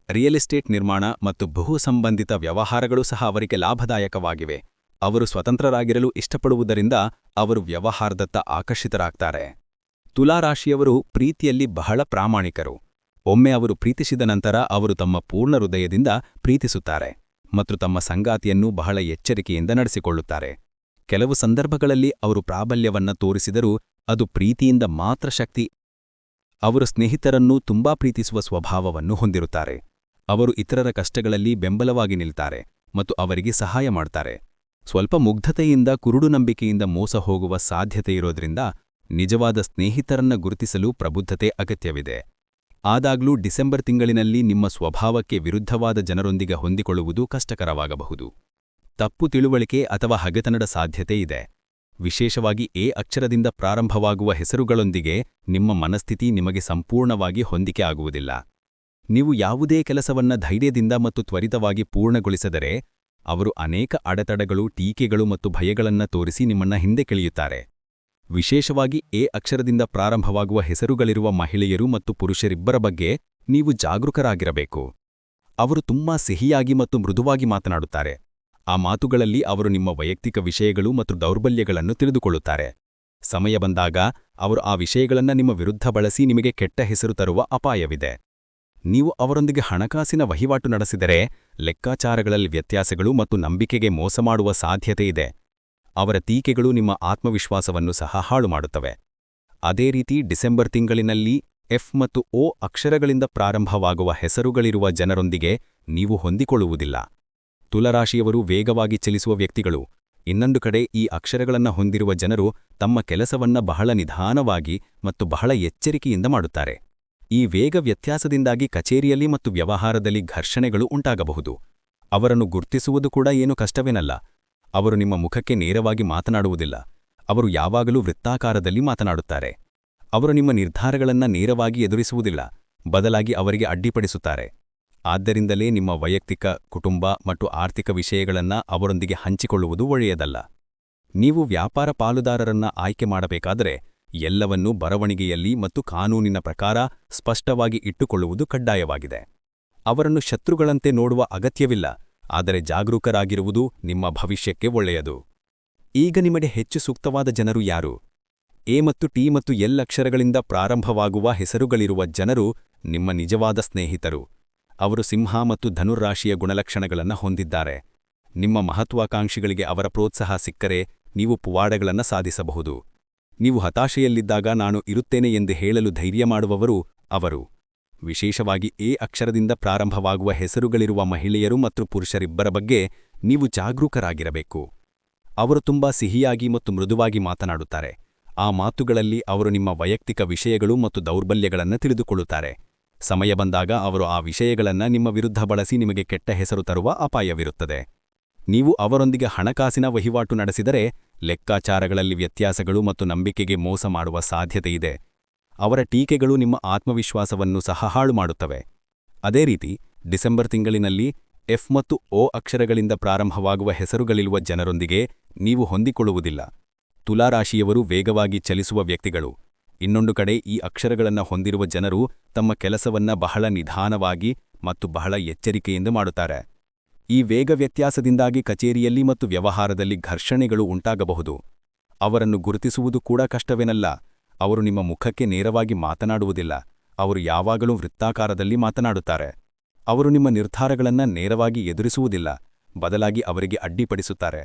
ರಿಯಲ್ ಎಸ್ಟೇಟ್ ನಿರ್ಮಾಣ ಮತ್ತು ಬಹು ಸಂಬಂಧಿತ ವ್ಯವಹಾರಗಳು ಸಹ ಅವರಿಗೆ ಲಾಭದಾಯಕವಾಗಿವೆ. ಅವರು ಸ್ವತಂತ್ರರಾಗಿರಲು ಇಷ್ಟಪಡುವುದರಿಂದ ಅವರು ವ್ಯವಹಾರದತ್ತ ಆಕರ್ಷಿತರಾಗ್ತಾರೆ. ತುಲಾರಾಶಿಯವರು ಪ್ರೀತಿಯಲ್ಲಿ ಬಹಳ ಪ್ರಾಮಾಣಿಕರು. ಒಮ್ಮೆ ಅವರು ಪ್ರೀತಿಸಿದ ನಂತರ ಅವರು ತಮ್ಮ ಪೂರ್ಣ ಹೃದಯದಿಂದ ಪ್ರೀತಿಸುತ್ತಾರೆ ಮತ್ತು ತಮ್ಮ ಸಂಗಾತಿಯನ್ನು ಬಹಳ ಎಚ್ಚರಿಕೆಯಿಂದ ನಡೆಸಿಕೊಳ್ಳುತ್ತಾರೆ. ಕೆಲವು ಸಂದರ್ಭಗಳಲ್ಲಿ ಅವರು ಪ್ರಾಬಲ್ಯವನ್ನ ತೋರಿಸಿದರೂ ಅದು ಪ್ರೀತಿಯಿಂದ ಮಾತ್ರ ಶಕ್ತಿ. ಅವರು ಸ್ನೇಹಿತರನ್ನು ತುಂಬಾ ಪ್ರೀತಿಸುವ ಸ್ವಭಾವವನ್ನು ಹೊಂದಿರುತ್ತಾರೆ. ಅವರು ಇತರರ ಕಷ್ಟಗಳಲ್ಲಿ ಬೆಂಬಲವಾಗಿ ನಿಲ್ತಾರೆ ಮತ್ತು ಅವರಿಗೆ ಸಹಾಯ ಮಾಡ್ತಾರೆ. ಸ್ವಲ್ಪ ಮುಗ್ಧತೆಯಿಂದ ಕುರುಡು ನಂಬಿಕೆಯಿಂದ ಮೋಸ ಹೋಗುವ ಸಾಧ್ಯತೆಯಿರೋದ್ರಿಂದ ನಿಜವಾದ ಸ್ನೇಹಿತರನ್ನ ಗುರುತಿಸಲು ಪ್ರಬುದ್ಧತೆ ಅಗತ್ಯವಿದೆ. ಆದಾಗ್ಲೂ ಡಿಸೆಂಬರ್ ತಿಂಗಳಿನಲ್ಲಿ ನಿಮ್ಮ ಸ್ವಭಾವಕ್ಕೆ ವಿರುದ್ಧವಾದ ಜನರೊಂದಿಗೆ ಹೊಂದಿಕೊಳ್ಳುವುದು ಕಷ್ಟಕರವಾಗಬಹುದು. ತಪ್ಪು ತಿಳುವಳಿಕೆ ಅಥವಾ ಹಗೆತನದ ಸಾಧ್ಯತೆ ಇದೆ. ವಿಶೇಷವಾಗಿ ಎ ಅಕ್ಷರದಿಂದ ಪ್ರಾರಂಭವಾಗುವ ಹೆಸರುಗಳೊಂದಿಗೆ ನಿಮ್ಮ ಮನಸ್ಥಿತಿ ನಿಮಗೆ ಸಂಪೂರ್ಣವಾಗಿ ಹೊಂದಿಕೆ ಆಗುವುದಿಲ್ಲ. ನೀವು ಯಾವುದೇ ಕೆಲಸವನ್ನ ಧೈರ್ಯದಿಂದ ಮತ್ತು ತ್ವರಿತವಾಗಿ ಪೂರ್ಣಗೊಳಿಸಿದರೆ ಅವರು ಅನೇಕ ಅಡೆತಡೆಗಳು, ಟೀಕೆಗಳು ಮತ್ತು ಭಯಗಳನ್ನ ತೋರಿಸಿ ನಿಮ್ಮನ್ನ ಹಿಂದೆ ಕೆಳೆಯುತ್ತಾರೆ. ವಿಶೇಷವಾಗಿ ಎ ಅಕ್ಷರದಿಂದ ಪ್ರಾರಂಭವಾಗುವ ಹೆಸರುಗಳಿರುವ ಮಹಿಳೆಯರು ಮತ್ತು ಪುರುಷರಿಬ್ಬರ ಬಗ್ಗೆ ನೀವು ಜಾಗರೂಕರಾಗಿರಬೇಕು. ಅವರು ತುಂಬಾ ಸಿಹಿಯಾಗಿ ಮತ್ತು ಮೃದುವಾಗಿ ಮಾತನಾಡುತ್ತಾರೆ. ಆ ಮಾತುಗಳಲ್ಲಿ ಅವರು ನಿಮ್ಮ ವೈಯಕ್ತಿಕ ವಿಷಯಗಳು ಮತ್ತು ದೌರ್ಬಲ್ಯಗಳನ್ನು ತಿಳಿದುಕೊಳ್ಳುತ್ತಾರೆ. ಸಮಯ ಬಂದಾಗ ಅವರು ಆ ವಿಷಯಗಳನ್ನು ನಿಮ್ಮ ವಿರುದ್ಧ ಬಳಸಿ ನಿಮಗೆ ಕೆಟ್ಟ ಹೆಸರು ತರುವ ಅಪಾಯವಿದೆ. ನೀವು ಅವರೊಂದಿಗೆ ಹಣಕಾಸಿನ ವಹಿವಾಟು ನಡೆಸಿದರೆ ಲೆಕ್ಕಾಚಾರಗಳಲ್ಲಿ ವ್ಯತ್ಯಾಸಗಳು ಮತ್ತು ನಂಬಿಕೆಗೆ ಮೋಸ ಮಾಡುವ ಸಾಧ್ಯತೆಯಿದೆ. ಅವರ ಟೀಕೆಗಳು ನಿಮ್ಮ ಆತ್ಮವಿಶ್ವಾಸವನ್ನು ಸಹ ಹಾಳು ಮಾಡುತ್ತವೆ. ಅದೇ ರೀತಿ ಡಿಸೆಂಬರ್ ತಿಂಗಳಿನಲ್ಲಿ ಎಫ್ ಮತ್ತು ಒ ಅಕ್ಷರಗಳಿಂದ ಪ್ರಾರಂಭವಾಗುವ ಹೆಸರುಗಳಿರುವ ಜನರೊಂದಿಗೆ ನೀವು ಹೊಂದಿಕೊಳ್ಳುವುದಿಲ್ಲ. ತುಲಾರಾಶಿಯವರು ವೇಗವಾಗಿ ಚಲಿಸುವ ವ್ಯಕ್ತಿಗಳು. ಇನ್ನೊಂದು ಕಡೆ ಈ ಅಕ್ಷರಗಳನ್ನು ಹೊಂದಿರುವ ಜನರು ತಮ್ಮ ಕೆಲಸವನ್ನ ಬಹಳ ನಿಧಾನವಾಗಿ ಮತ್ತು ಬಹಳ ಎಚ್ಚರಿಕೆಯಿಂದ ಮಾಡುತ್ತಾರೆ. ಈ ವೇಗ ವ್ಯತ್ಯಾಸದಿಂದಾಗಿ ಕಚೇರಿಯಲ್ಲಿ ಮತ್ತು ವ್ಯವಹಾರದಲ್ಲಿ ಘರ್ಷಣೆಗಳು ಉಂಟಾಗಬಹುದು. ಅವರನ್ನು ಗುರ್ತಿಸುವುದು ಕೂಡ ಏನು ಕಷ್ಟವೇನಲ್ಲ. ಅವರು ನಿಮ್ಮ ಮುಖಕ್ಕೆ ನೇರವಾಗಿ ಮಾತನಾಡುವುದಿಲ್ಲ. ಅವರು ಯಾವಾಗಲೂ ವೃತ್ತಾಕಾರದಲ್ಲಿ ಮಾತನಾಡುತ್ತಾರೆ. ಅವರು ನಿಮ್ಮ ನಿರ್ಧಾರಗಳನ್ನು ನೇರವಾಗಿ ಎದುರಿಸುವುದಿಲ್ಲ, ಬದಲಾಗಿ ಅವರಿಗೆ ಅಡ್ಡಿಪಡಿಸುತ್ತಾರೆ. ಆದ್ದರಿಂದಲೇ ನಿಮ್ಮ ವೈಯಕ್ತಿಕ, ಕುಟುಂಬ ಮತ್ತು ಆರ್ಥಿಕ ವಿಷಯಗಳನ್ನು ಅವರೊಂದಿಗೆ ಹಂಚಿಕೊಳ್ಳುವುದು ಒಳ್ಳೆಯದಲ್ಲ. ನೀವು ವ್ಯಾಪಾರ ಪಾಲುದಾರರನ್ನ ಆಯ್ಕೆ ಮಾಡಬೇಕಾದರೆ ಎಲ್ಲವನ್ನೂ ಬರವಣಿಗೆಯಲ್ಲಿ ಮತ್ತು ಕಾನೂನಿನ ಪ್ರಕಾರ ಸ್ಪಷ್ಟವಾಗಿ ಇಟ್ಟುಕೊಳ್ಳುವುದು ಕಡ್ಡಾಯವಾಗಿದೆ. ಅವರನ್ನು ಶತ್ರುಗಳಂತೆ ನೋಡುವ ಅಗತ್ಯವಿಲ್ಲ, ಆದರೆ ಜಾಗರೂಕರಾಗಿರುವುದು ನಿಮ್ಮ ಭವಿಷ್ಯಕ್ಕೆ ಒಳ್ಳೆಯದು. ಈಗ ನಿಮಗೆ ಹೆಚ್ಚು ಸೂಕ್ತವಾದ ಜನರು ಯಾರು? ಎ ಮತ್ತು ಟಿ ಮತ್ತು ಎಲ್ ಅಕ್ಷರಗಳಿಂದ ಪ್ರಾರಂಭವಾಗುವ ಹೆಸರುಗಳಿರುವ ಜನರು ನಿಮ್ಮ ನಿಜವಾದ ಸ್ನೇಹಿತರು. ಅವರು ಸಿಂಹ ಮತ್ತು ಧನುರಾಶಿಯ ಗುಣಲಕ್ಷಣಗಳನ್ನು ಹೊಂದಿದ್ದಾರೆ. ನಿಮ್ಮ ಮಹತ್ವಾಕಾಂಕ್ಷಿಗಳಿಗೆ ಅವರ ಪ್ರೋತ್ಸಾಹ ಸಿಕ್ಕರೆ ನೀವು ಪುವಾಡಗಳನ್ನು ಸಾಧಿಸಬಹುದು. ನೀವು ಹತಾಶೆಯಲ್ಲಿದ್ದಾಗ ನಾನು ಇರುತ್ತೇನೆ ಎಂದು ಹೇಳಲು ಧೈರ್ಯ ಮಾಡುವವರು ಅವರು. ವಿಶೇಷವಾಗಿ ಎ ಅಕ್ಷರದಿಂದ ಪ್ರಾರಂಭವಾಗುವ ಹೆಸರುಗಳಿರುವ ಮಹಿಳೆಯರು ಮತ್ತು ಪುರುಷರಿಬ್ಬರ ಬಗ್ಗೆ ನೀವು ಜಾಗರೂಕರಾಗಿರಬೇಕು. ಅವರು ತುಂಬಾ ಸಿಹಿಯಾಗಿ ಮತ್ತು ಮೃದುವಾಗಿ ಮಾತನಾಡುತ್ತಾರೆ. ಆ ಮಾತುಗಳಲ್ಲಿ ಅವರು ನಿಮ್ಮ ವೈಯಕ್ತಿಕ ವಿಷಯಗಳು ಮತ್ತು ದೌರ್ಬಲ್ಯಗಳನ್ನು ತಿಳಿದುಕೊಳ್ಳುತ್ತಾರೆ. ಸಮಯ ಬಂದಾಗ ಅವರು ಆ ವಿಷಯಗಳನ್ನು ನಿಮ್ಮ ವಿರುದ್ಧ ಬಳಸಿ ನಿಮಗೆ ಕೆಟ್ಟ ಹೆಸರು ತರುವ ಅಪಾಯವಿರುತ್ತದೆ. ನೀವು ಅವರೊಂದಿಗೆ ಹಣಕಾಸಿನ ವಹಿವಾಟು ನಡೆಸಿದರೆ ಲೆಕ್ಕಾಚಾರಗಳಲ್ಲಿ ವ್ಯತ್ಯಾಸಗಳು ಮತ್ತು ನಂಬಿಕೆಗೆ ಮೋಸ ಮಾಡುವ ಸಾಧ್ಯತೆಯಿದೆ. ಅವರ ಟೀಕೆಗಳು ನಿಮ್ಮ ಆತ್ಮವಿಶ್ವಾಸವನ್ನು ಸಹ ಹಾಳು ಮಾಡುತ್ತವೆ. ಅದೇ ರೀತಿ ಡಿಸೆಂಬರ್ ತಿಂಗಳಿನಲ್ಲಿ ಎಫ್ ಮತ್ತು ಒ ಅಕ್ಷರಗಳಿಂದ ಪ್ರಾರಂಭವಾಗುವ ಹೆಸರುಗಳಿರುವ ಜನರೊಂದಿಗೆ ನೀವು ಹೊಂದಿಕೊಳ್ಳುವುದಿಲ್ಲ. ತುಲಾರಾಶಿಯವರು ವೇಗವಾಗಿ ಚಲಿಸುವ ವ್ಯಕ್ತಿಗಳು. ಇನ್ನೊಂದು ಕಡೆ ಈ ಅಕ್ಷರಗಳನ್ನು ಹೊಂದಿರುವ ಜನರು ತಮ್ಮ ಕೆಲಸವನ್ನ ಬಹಳ ನಿಧಾನವಾಗಿ ಮತ್ತು ಬಹಳ ಎಚ್ಚರಿಕೆಯಿಂದ ಮಾಡುತ್ತಾರೆ. ಈ ವೇಗ ವ್ಯತ್ಯಾಸದಿಂದಾಗಿ ಕಚೇರಿಯಲ್ಲಿ ಮತ್ತು ವ್ಯವಹಾರದಲ್ಲಿ ಘರ್ಷಣೆಗಳು ಉಂಟಾಗಬಹುದು. ಅವರನ್ನು ಗುರುತಿಸುವುದು ಕೂಡ ಕಷ್ಟವೇನಲ್ಲ. ಅವರು ನಿಮ್ಮ ಮುಖಕ್ಕೆ ನೇರವಾಗಿ ಮಾತನಾಡುವುದಿಲ್ಲ. ಅವರು ಯಾವಾಗಲೂ ವೃತ್ತಾಕಾರದಲ್ಲಿ ಮಾತನಾಡುತ್ತಾರೆ. ಅವರು ನಿಮ್ಮ ನಿರ್ಧಾರಗಳನ್ನು ನೇರವಾಗಿ ಎದುರಿಸುವುದಿಲ್ಲ, ಬದಲಾಗಿ ಅವರಿಗೆ ಅಡ್ಡಿಪಡಿಸುತ್ತಾರೆ.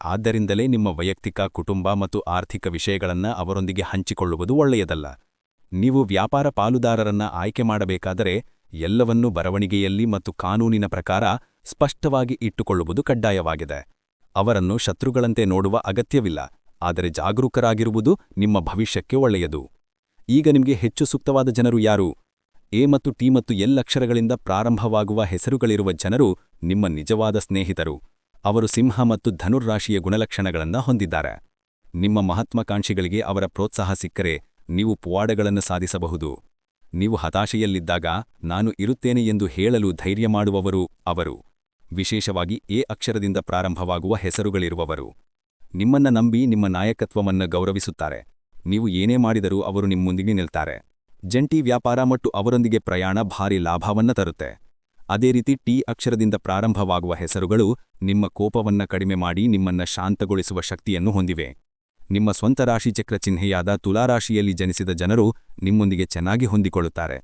ಆದ್ದರಿಂದಲೇ ನಿಮ್ಮ ವೈಯಕ್ತಿಕ, ಕುಟುಂಬ ಮತ್ತು ಆರ್ಥಿಕ ವಿಷಯಗಳನ್ನು ಅವರೊಂದಿಗೆ ಹಂಚಿಕೊಳ್ಳುವುದು ಒಳ್ಳೆಯದಲ್ಲ. ನೀವು ವ್ಯಾಪಾರ ಪಾಲುದಾರರನ್ನ ಆಯ್ಕೆ ಮಾಡಬೇಕಾದರೆ ಎಲ್ಲವನ್ನೂ ಬರವಣಿಗೆಯಲ್ಲಿ ಮತ್ತು ಕಾನೂನಿನ ಪ್ರಕಾರ ಸ್ಪಷ್ಟವಾಗಿ ಇಟ್ಟುಕೊಳ್ಳುವುದು ಕಡ್ಡಾಯವಾಗಿದೆ. ಅವರನ್ನು ಶತ್ರುಗಳಂತೆ ನೋಡುವ ಅಗತ್ಯವಿಲ್ಲ, ಆದರೆ ಜಾಗರೂಕರಾಗಿರುವುದು ನಿಮ್ಮ ಭವಿಷ್ಯಕ್ಕೆ ಒಳ್ಳೆಯದು. ಈಗ ನಿಮಗೆ ಹೆಚ್ಚು ಸೂಕ್ತವಾದ ಜನರು ಯಾರು? ಎ ಮತ್ತು ಟಿ ಮತ್ತು ಎಲ್ ಅಕ್ಷರಗಳಿಂದ ಪ್ರಾರಂಭವಾಗುವ ಹೆಸರುಗಳಿರುವ ಜನರು ನಿಮ್ಮ ನಿಜವಾದ ಸ್ನೇಹಿತರು. ಅವರು ಸಿಂಹ ಮತ್ತು ಧನುರಾಶಿಯ ಗುಣಲಕ್ಷಣಗಳನ್ನು ಹೊಂದಿದ್ದಾರೆ. ನಿಮ್ಮ ಮಹತ್ವಾಕಾಂಕ್ಷಿಗಳಿಗೆ ಅವರ ಪ್ರೋತ್ಸಾಹ ಸಿಕ್ಕರೆ ನೀವು ಪುವಾಡಗಳನ್ನು ಸಾಧಿಸಬಹುದು. ನೀವು ಹತಾಶೆಯಲ್ಲಿದ್ದಾಗ ನಾನು ಇರುತ್ತೇನೆ ಎಂದು ಹೇಳಲು ಧೈರ್ಯ ಮಾಡುವವರು ಅವರು. ವಿಶೇಷವಾಗಿ ಎ ಅಕ್ಷರದಿಂದ ಪ್ರಾರಂಭವಾಗುವ ಹೆಸರುಗಳಿರುವವರು ನಿಮ್ಮನ್ನ ನಂಬಿ ನಿಮ್ಮ ನಾಯಕತ್ವವನ್ನು ಗೌರವಿಸುತ್ತಾರೆ. ನೀವು ಏನೇ ಮಾಡಿದರೂ ಅವರು ನಿಮ್ಮೊಂದಿಗೆ ನಿಲ್ತಾರೆ. ಜಂಟಿ ವ್ಯಾಪಾರ ಮತ್ತು ಅವರೊಂದಿಗೆ ಪ್ರಯಾಣ ಭಾರಿ ಲಾಭವನ್ನ ತರುತ್ತೆ. ಅದೇ ರೀತಿ ಟಿ ಅಕ್ಷರದಿಂದ ಪ್ರಾರಂಭವಾಗುವ ಹೆಸರುಗಳು ನಿಮ್ಮ ಕೋಪವನ್ನ ಕಡಿಮೆ ಮಾಡಿ ನಿಮ್ಮನ್ನ ಶಾಂತಗೊಳಿಸುವ ಶಕ್ತಿಯನ್ನು ಹೊಂದಿವೆ. ನಿಮ್ಮ ಸ್ವಂತ ರಾಶಿಚಕ್ರ ಚಿಹ್ನೆಯಾದ ತುಲಾರಾಶಿಯಲ್ಲಿ ಜನಿಸಿದ ಜನರು ನಿಮ್ಮೊಂದಿಗೆ ಚೆನ್ನಾಗಿ ಹೊಂದಿಕೊಳ್ಳುತ್ತಾರೆ.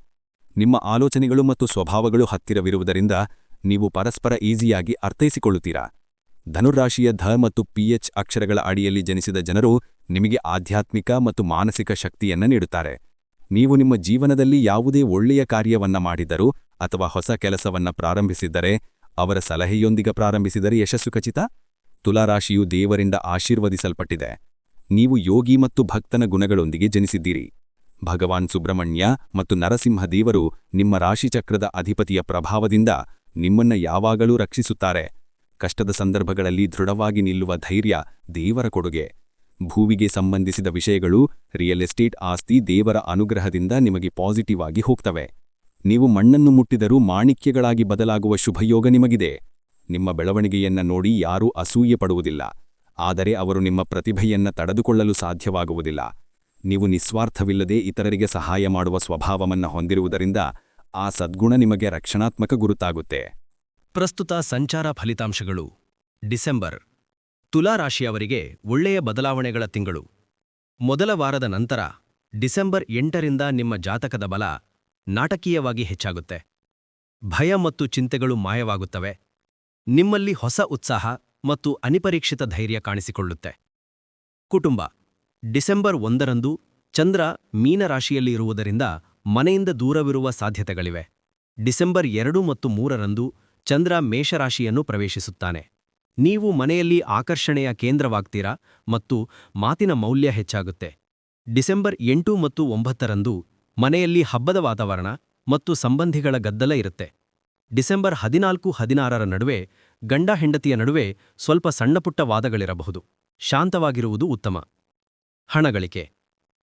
ನಿಮ್ಮ ಆಲೋಚನೆಗಳು ಮತ್ತು ಸ್ವಭಾವಗಳು ಹತ್ತಿರವಿರುವುದರಿಂದ ನೀವು ಪರಸ್ಪರ ಈಸಿಯಾಗಿ ಅರ್ಥೈಸಿಕೊಳ್ಳುತ್ತೀರಾ. ಧನುರಾಶಿಯ ಧ ಮತ್ತು ಪಿಎಚ್ ಅಕ್ಷರಗಳ ಅಡಿಯಲ್ಲಿ ಜನಿಸಿದ ಜನರು ನಿಮಗೆ ಆಧ್ಯಾತ್ಮಿಕ ಮತ್ತು ಮಾನಸಿಕ ಶಕ್ತಿಯನ್ನ ನೀಡುತ್ತಾರೆ. ನೀವು ನಿಮ್ಮ ಜೀವನದಲ್ಲಿ ಯಾವುದೇ ಒಳ್ಳೆಯ ಕಾರ್ಯವನ್ನ ಮಾಡಿದರೂ ಅಥವಾ ಹೊಸ ಕೆಲಸವನ್ನ ಪ್ರಾರಂಭಿಸಿದ್ದರೆ ಅವರ ಸಲಹೆಯೊಂದಿಗೆ ಪ್ರಾರಂಭಿಸಿದರೆ ಯಶಸ್ಸು ಖಚಿತ. ತುಲಾರಾಶಿಯು ದೇವರಿಂದ ಆಶೀರ್ವದಿಸಲ್ಪಟ್ಟಿದೆ. ನೀವು ಯೋಗಿ ಮತ್ತು ಭಕ್ತನ ಗುಣಗಳೊಂದಿಗೆ ಜನಿಸಿದ್ದೀರಿ. ಭಗವಾನ್ ಸುಬ್ರಹ್ಮಣ್ಯ ಮತ್ತು ನರಸಿಂಹ ದೇವರು ನಿಮ್ಮ ರಾಶಿಚಕ್ರದ ಅಧಿಪತಿಯ ಪ್ರಭಾವದಿಂದ ನಿಮ್ಮನ್ನ ಯಾವಾಗಲೂ ರಕ್ಷಿಸುತ್ತಾರೆ. ಕಷ್ಟದ ಸಂದರ್ಭಗಳಲ್ಲಿ ದೃಢವಾಗಿ ನಿಲ್ಲುವ ಧೈರ್ಯ ದೇವರ ಕೊಡುಗೆ. ಭೂವಿಗೆ ಸಂಬಂಧಿಸಿದ ವಿಷಯಗಳು, ರಿಯಲ್ ಎಸ್ಟೇಟ್ ಆಸ್ತಿ ದೇವರ ಅನುಗ್ರಹದಿಂದ ನಿಮಗೆ ಪಾಸಿಟಿವ್ ಆಗಿ ಹೋಗ್ತವೆ. ನೀವು ಮಣ್ಣನ್ನು ಮುಟ್ಟಿದರೂ ಮಾಣಿಕ್ಯಗಳಾಗಿ ಬದಲಾಗುವ ಶುಭಯೋಗ ನಿಮಗಿದೆ. ನಿಮ್ಮ ಬೆಳವಣಿಗೆಯನ್ನ ನೋಡಿ ಯಾರೂ ಅಸೂಯೆ ಪಡುವುದಿಲ್ಲ, ಆದರೆ ಅವರು ನಿಮ್ಮ ಪ್ರತಿಭೆಯನ್ನ ತಡೆದುಕೊಳ್ಳಲು ಸಾಧ್ಯವಾಗುವುದಿಲ್ಲ. ನೀವು ನಿಸ್ವಾರ್ಥವಿಲ್ಲದೆ ಇತರರಿಗೆ ಸಹಾಯ ಮಾಡುವ ಸ್ವಭಾವವನ್ನ ಹೊಂದಿರುವುದರಿಂದ ಆ ಸದ್ಗುಣ ನಿಮಗೆ ರಕ್ಷಣಾತ್ಮಕ ಗುರುತಾಗುತ್ತೆ. ಪ್ರಸ್ತುತ ಸಂಚಾರ ಫಲಿತಾಂಶಗಳು. ಡಿಸೆಂಬರ್ ತುಲಾರಾಶಿಯವರಿಗೆ ಒಳ್ಳೆಯ ಬದಲಾವಣೆಗಳ ತಿಂಗಳು. ಮೊದಲ ವಾರದ ನಂತರ ಡಿಸೆಂಬರ್ 8ರಿಂದ ನಿಮ್ಮ ಜಾತಕದ ಬಲ ನಾಟಕೀಯವಾಗಿ ಹೆಚ್ಚಾಗುತ್ತೆ. ಭಯ ಮತ್ತು ಚಿಂತೆಗಳು ಮಾಯವಾಗುತ್ತವೆ. ನಿಮ್ಮಲ್ಲಿ ಹೊಸ ಉತ್ಸಾಹ ಮತ್ತು ಅನಿಪರೀಕ್ಷಿತ ಧೈರ್ಯ ಕಾಣಿಸಿಕೊಳ್ಳುತ್ತೆ. ಕುಟುಂಬ. ಡಿಸೆಂಬರ್ 1ರಂದು ಚಂದ್ರ ಮೀನರಾಶಿಯಲ್ಲಿ ಇರುವುದರಿಂದ ಮನೆಯಿಂದ ದೂರವಿರುವ ಸಾಧ್ಯತೆಗಳಿವೆ. ಡಿಸೆಂಬರ್ 2 ಮತ್ತು 3ರಂದು ಚಂದ್ರ ಮೇಷರಾಶಿಯನ್ನು ಪ್ರವೇಶಿಸುತ್ತಾನೆ. ನೀವು ಮನೆಯಲ್ಲಿ ಆಕರ್ಷಣೆಯ ಕೇಂದ್ರವಾಗ್ತೀರಾ ಮತ್ತು ಮಾತಿನ ಮೌಲ್ಯ ಹೆಚ್ಚಾಗುತ್ತೆ. ಡಿಸೆಂಬರ್ 8 ಮತ್ತು 9ರಂದು ಮನೆಯಲ್ಲಿ ಹಬ್ಬದ ವಾತಾವರಣ ಮತ್ತು ಸಂಬಂಧಿಗಳ ಗದ್ದಲ ಇರುತ್ತೆ. ಡಿಸೆಂಬರ್ 14-16ರ ನಡುವೆ ಗಂಡ ಹೆಂಡತಿಯ ನಡುವೆ ಸ್ವಲ್ಪ ಸಣ್ಣಪುಟ್ಟ ವಾದಗಳಿರಬಹುದು. ಶಾಂತವಾಗಿರುವುದು ಉತ್ತಮ. ಹಣಗಳಿಕೆ.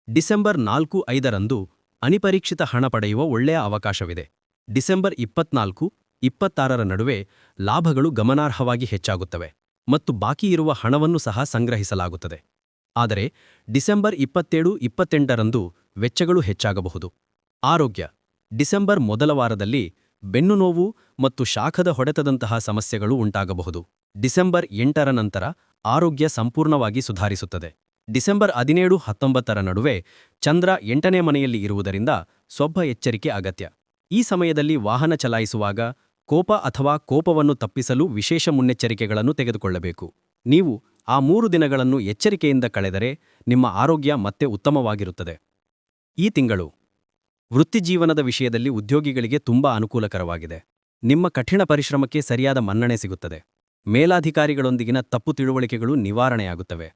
ಡಿಸೆಂಬರ್ 4-5ರಂದು ಅನಿಪರೀಕ್ಷಿತ ಹಣ ಪಡೆಯುವ ಒಳ್ಳೆಯ ಅವಕಾಶವಿದೆ. ಡಿಸೆಂಬರ್ 24-26ರ ನಡುವೆ ಲಾಭಗಳು ಗಮನಾರ್ಹವಾಗಿ ಹೆಚ್ಚಾಗುತ್ತವೆ ಮತ್ತು ಬಾಕಿಯಿರುವ ಹಣವನ್ನು ಸಹ ಸಂಗ್ರಹಿಸಲಾಗುತ್ತದೆ. ಆದರೆ ಡಿಸೆಂಬರ್ 27-28ರಂದು ವೆಚ್ಚಗಳು ಹೆಚ್ಚಾಗಬಹುದು. ಆರೋಗ್ಯ. ಡಿಸೆಂಬರ್ ಮೊದಲ ವಾರದಲ್ಲಿ ಬೆನ್ನುನೋವು ಮತ್ತು ಶಾಖದ ಹೊಡೆತದಂತಹ ಸಮಸ್ಯೆಗಳು ಉಂಟಾಗಬಹುದು. ಡಿಸೆಂಬರ್ 8ರ ನಂತರ ಆರೋಗ್ಯ ಸಂಪೂರ್ಣವಾಗಿ ಸುಧಾರಿಸುತ್ತದೆ. ಡಿಸೆಂಬರ್ 17-19ರ ನಡುವೆ ಚಂದ್ರ 8ನೇ ಮನೆಯಲ್ಲಿ ಇರುವುದರಿಂದ ಸ್ವಲ್ಪ ಎಚ್ಚರಿಕೆ ಅಗತ್ಯ. ಈ ಸಮಯದಲ್ಲಿ ವಾಹನ ಚಲಾಯಿಸುವಾಗ ಕೋಪ ಅಥವಾ ಕೋಪವನ್ನು ತಪ್ಪಿಸಲು ವಿಶೇಷ ಮುನ್ನೆಚ್ಚರಿಕೆಗಳನ್ನು ತೆಗೆದುಕೊಳ್ಳಬೇಕು. ನೀವು ಆ 3 ದಿನಗಳನ್ನು ಎಚ್ಚರಿಕೆಯಿಂದ ಕಳೆದರೆ ನಿಮ್ಮ ಆರೋಗ್ಯ ಮತ್ತೆ ಉತ್ತಮವಾಗಿರುತ್ತದೆ. ಈ ತಿಂಗಳು ವೃತ್ತಿಜೀವನದ ವಿಷಯದಲ್ಲಿ ಉದ್ಯೋಗಿಗಳಿಗೆ ತುಂಬಾ ಅನುಕೂಲಕರವಾಗಿದೆ. ನಿಮ್ಮ ಕಠಿಣ ಪರಿಶ್ರಮಕ್ಕೆ ಸರಿಯಾದ ಮನ್ನಣೆ ಸಿಗುತ್ತದೆ. ಮೇಲಾಧಿಕಾರಿಗಳೊಂದಿಗಿನ ತಪ್ಪು ತಿಳುವಳಿಕೆಗಳು ನಿವಾರಣೆಯಾಗುತ್ತವೆ